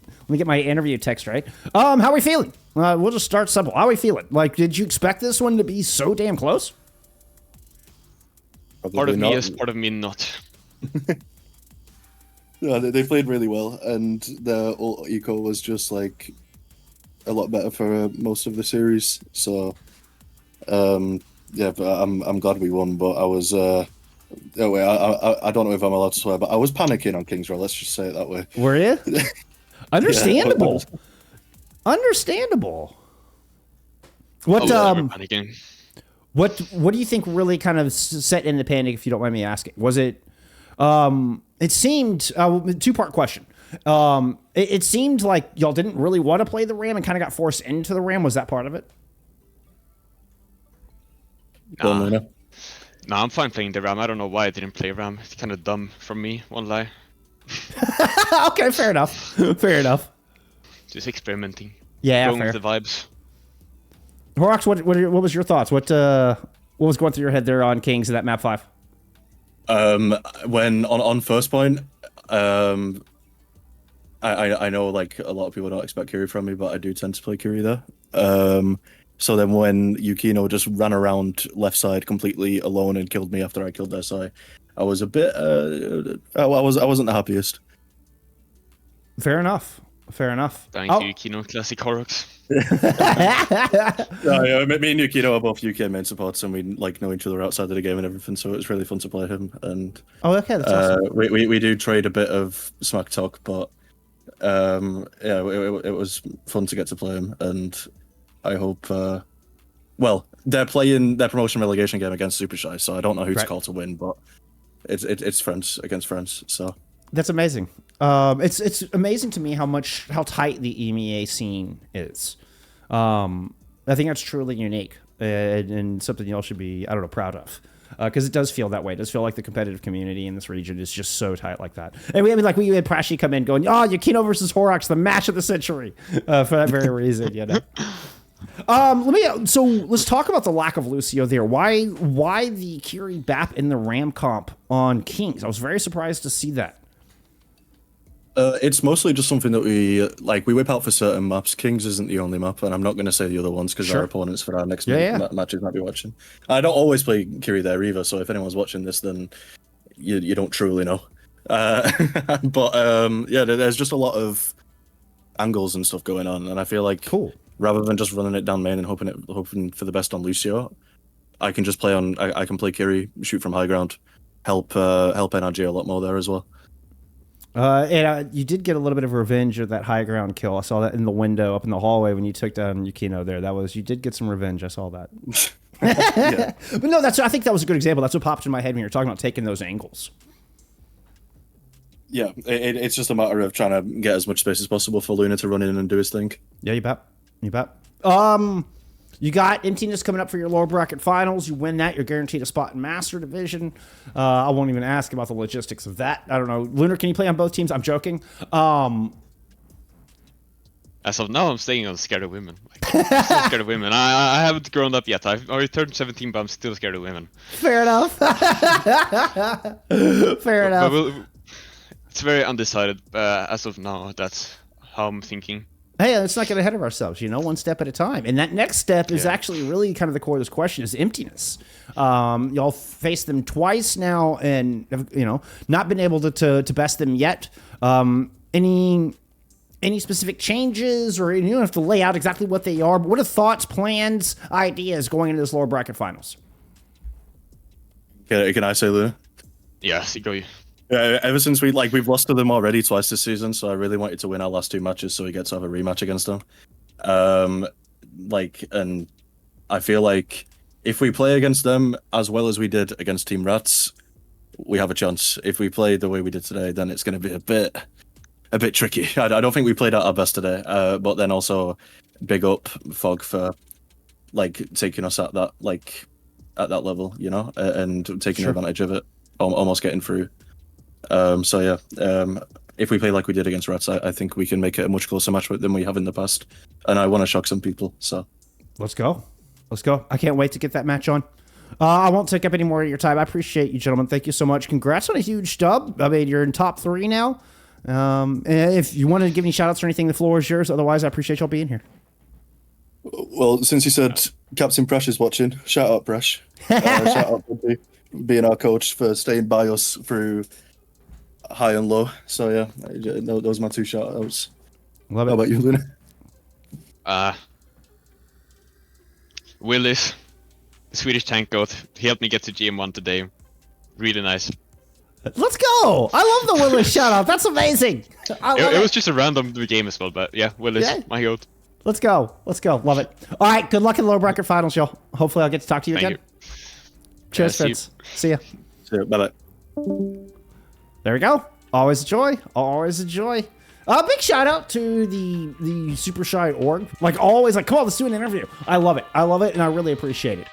my interview text right. How are we feeling? We'll just start simple. How are we feeling? Like, did you expect this one to be so damn close? Probably part of not. me yes, part of me not. Yeah, they played really well, and the ult eco was just like a lot better for most of the series. So, yeah, but I'm glad we won. But I was, oh wait, I don't know if I'm allowed to swear, but I was panicking on Kings Row. Let's just say it that way. Were you? Understandable. Yeah, Understandable. What Panicking. What do you think really kind of set in the panic, if you don't mind me asking? Was it? It seemed, two-part question. It seemed like y'all didn't really want to play the Ram and kind of got forced into the Ram. Was that part of it? Nah, I'm fine playing the Ram. I don't know why I didn't play Ram. It's kind of dumb from me, won't lie. Okay, fair enough. Just experimenting. Yeah, going fair. with the vibes. Horrocks, what was your thoughts? What was going through your head there on Kings in that map 5? When on first point, I know like a lot of people don't expect Kiri from me, but I do tend to play Kiri there. So then when Yukino just ran around left side completely alone and killed me after I killed their side, I was a bit I wasn't the happiest. Fair enough. Fair enough. Thank Oh, you, Kino Classic Horrocks. Yeah, me and Yukino are both UK main supports, and we like know each other outside of the game and everything. So it was really fun to play him. And oh, okay, that's awesome. we do trade a bit of smack talk, but yeah, it was fun to get to play him, and I hope. Well, they're playing their promotion relegation game against Super Shy, so I don't know who to call to win, but it's friends against friends. So That's amazing. It's amazing to me how tight the EMEA scene is. I think that's truly unique and something y'all should be, I don't know, proud of. Because it does feel that way. It does feel like the competitive community in this region is just so tight like that. And we had Prashi come in going, oh, Yukino versus Horrocks, the match of the century, for that very reason, you know. So let's talk about the lack of Lucio there. Why the Kiri Bap in the Ram comp on Kings? I was very surprised to see that. It's mostly just something that we whip out for certain maps. Kings isn't the only map, and I'm not going to say the other ones because our opponents for our next matches might be watching. I don't always play Kiri there either, so if anyone's watching this, then you don't truly know. But yeah, there's just a lot of angles and stuff going on, and I feel like rather than just running it down main and hoping for the best on Lucio, I can just play on. I can play Kiri, shoot from high ground, help NRG a lot more there as well. And you did get a little bit of revenge of that high ground kill. I saw that in the window up in the hallway when you took down Yukino there. You did get some revenge. I saw that. Yeah. But no, I think that was a good example. That's what popped in my head when you were talking about taking those angles. Yeah, it's just a matter of trying to get as much space as possible for Luna to run in and do his thing. Yeah, you bet. You got Emptiness coming up for your lower bracket finals. You win that, you're guaranteed a spot in Master Division. I won't even ask about the logistics of that. I don't know. Lunar, can you play on both teams? I'm joking. As of now, I'm staying on Scared of Women. I'm still scared of women. I haven't grown up yet. I've already turned 17, but I'm still scared of women. Fair enough. Fair enough. But it's very undecided as of now. That's how I'm thinking. Hey, let's not get ahead of ourselves, one step at a time. And that next step is actually really kind of the core of this question is Emptiness. Y'all faced them twice now and, not been able to best them yet. Any specific changes or you don't have to lay out exactly what they are, but what are thoughts, plans, ideas going into this lower bracket finals? Can I say, Luna? Yeah, go you. Yeah, ever since we've lost to them already twice this season, so I really wanted to win our last two matches so we get to have a rematch against them. And I feel like if we play against them as well as we did against Team Rats, we have a chance. If we play the way we did today, then it's going to be a bit tricky. I don't think we played at our best today, but then also big up Fog for taking us at that level, and taking advantage of it, almost getting through. So yeah, if we play like we did against Rats, I think we can make it a much closer match than we have in the past, and I want to shock some people. So let's go. I can't wait to get that match on. I won't take up any more of your time. I appreciate you, gentlemen. Thank you so much. Congrats on a huge dub. I mean, you're in top 3 now. And if you want to give any shout outs or anything, the floor is yours. Otherwise, I appreciate y'all being here. Well, since you said Captain Presh is watching, shout out Presh. Shout out for being our coach, for staying by us through high and low. So yeah, those are my 2 shout outs. Love it. How about you, Luna? Willis, the Swedish tank goat, he helped me get to GM1 today. Really nice. Let's go! I love the Willis shout out. That's amazing. It was just a random game as well, but yeah, Willis, my goat. Let's go. Love it. All right, good luck in the lower bracket finals, y'all. Hopefully I'll get to talk to you again. Cheers, friends. See ya. Bye-bye. There we go. Always a joy. Big shout out to the Super Shy org. Come on, let's do an interview. I love it, and I really appreciate it.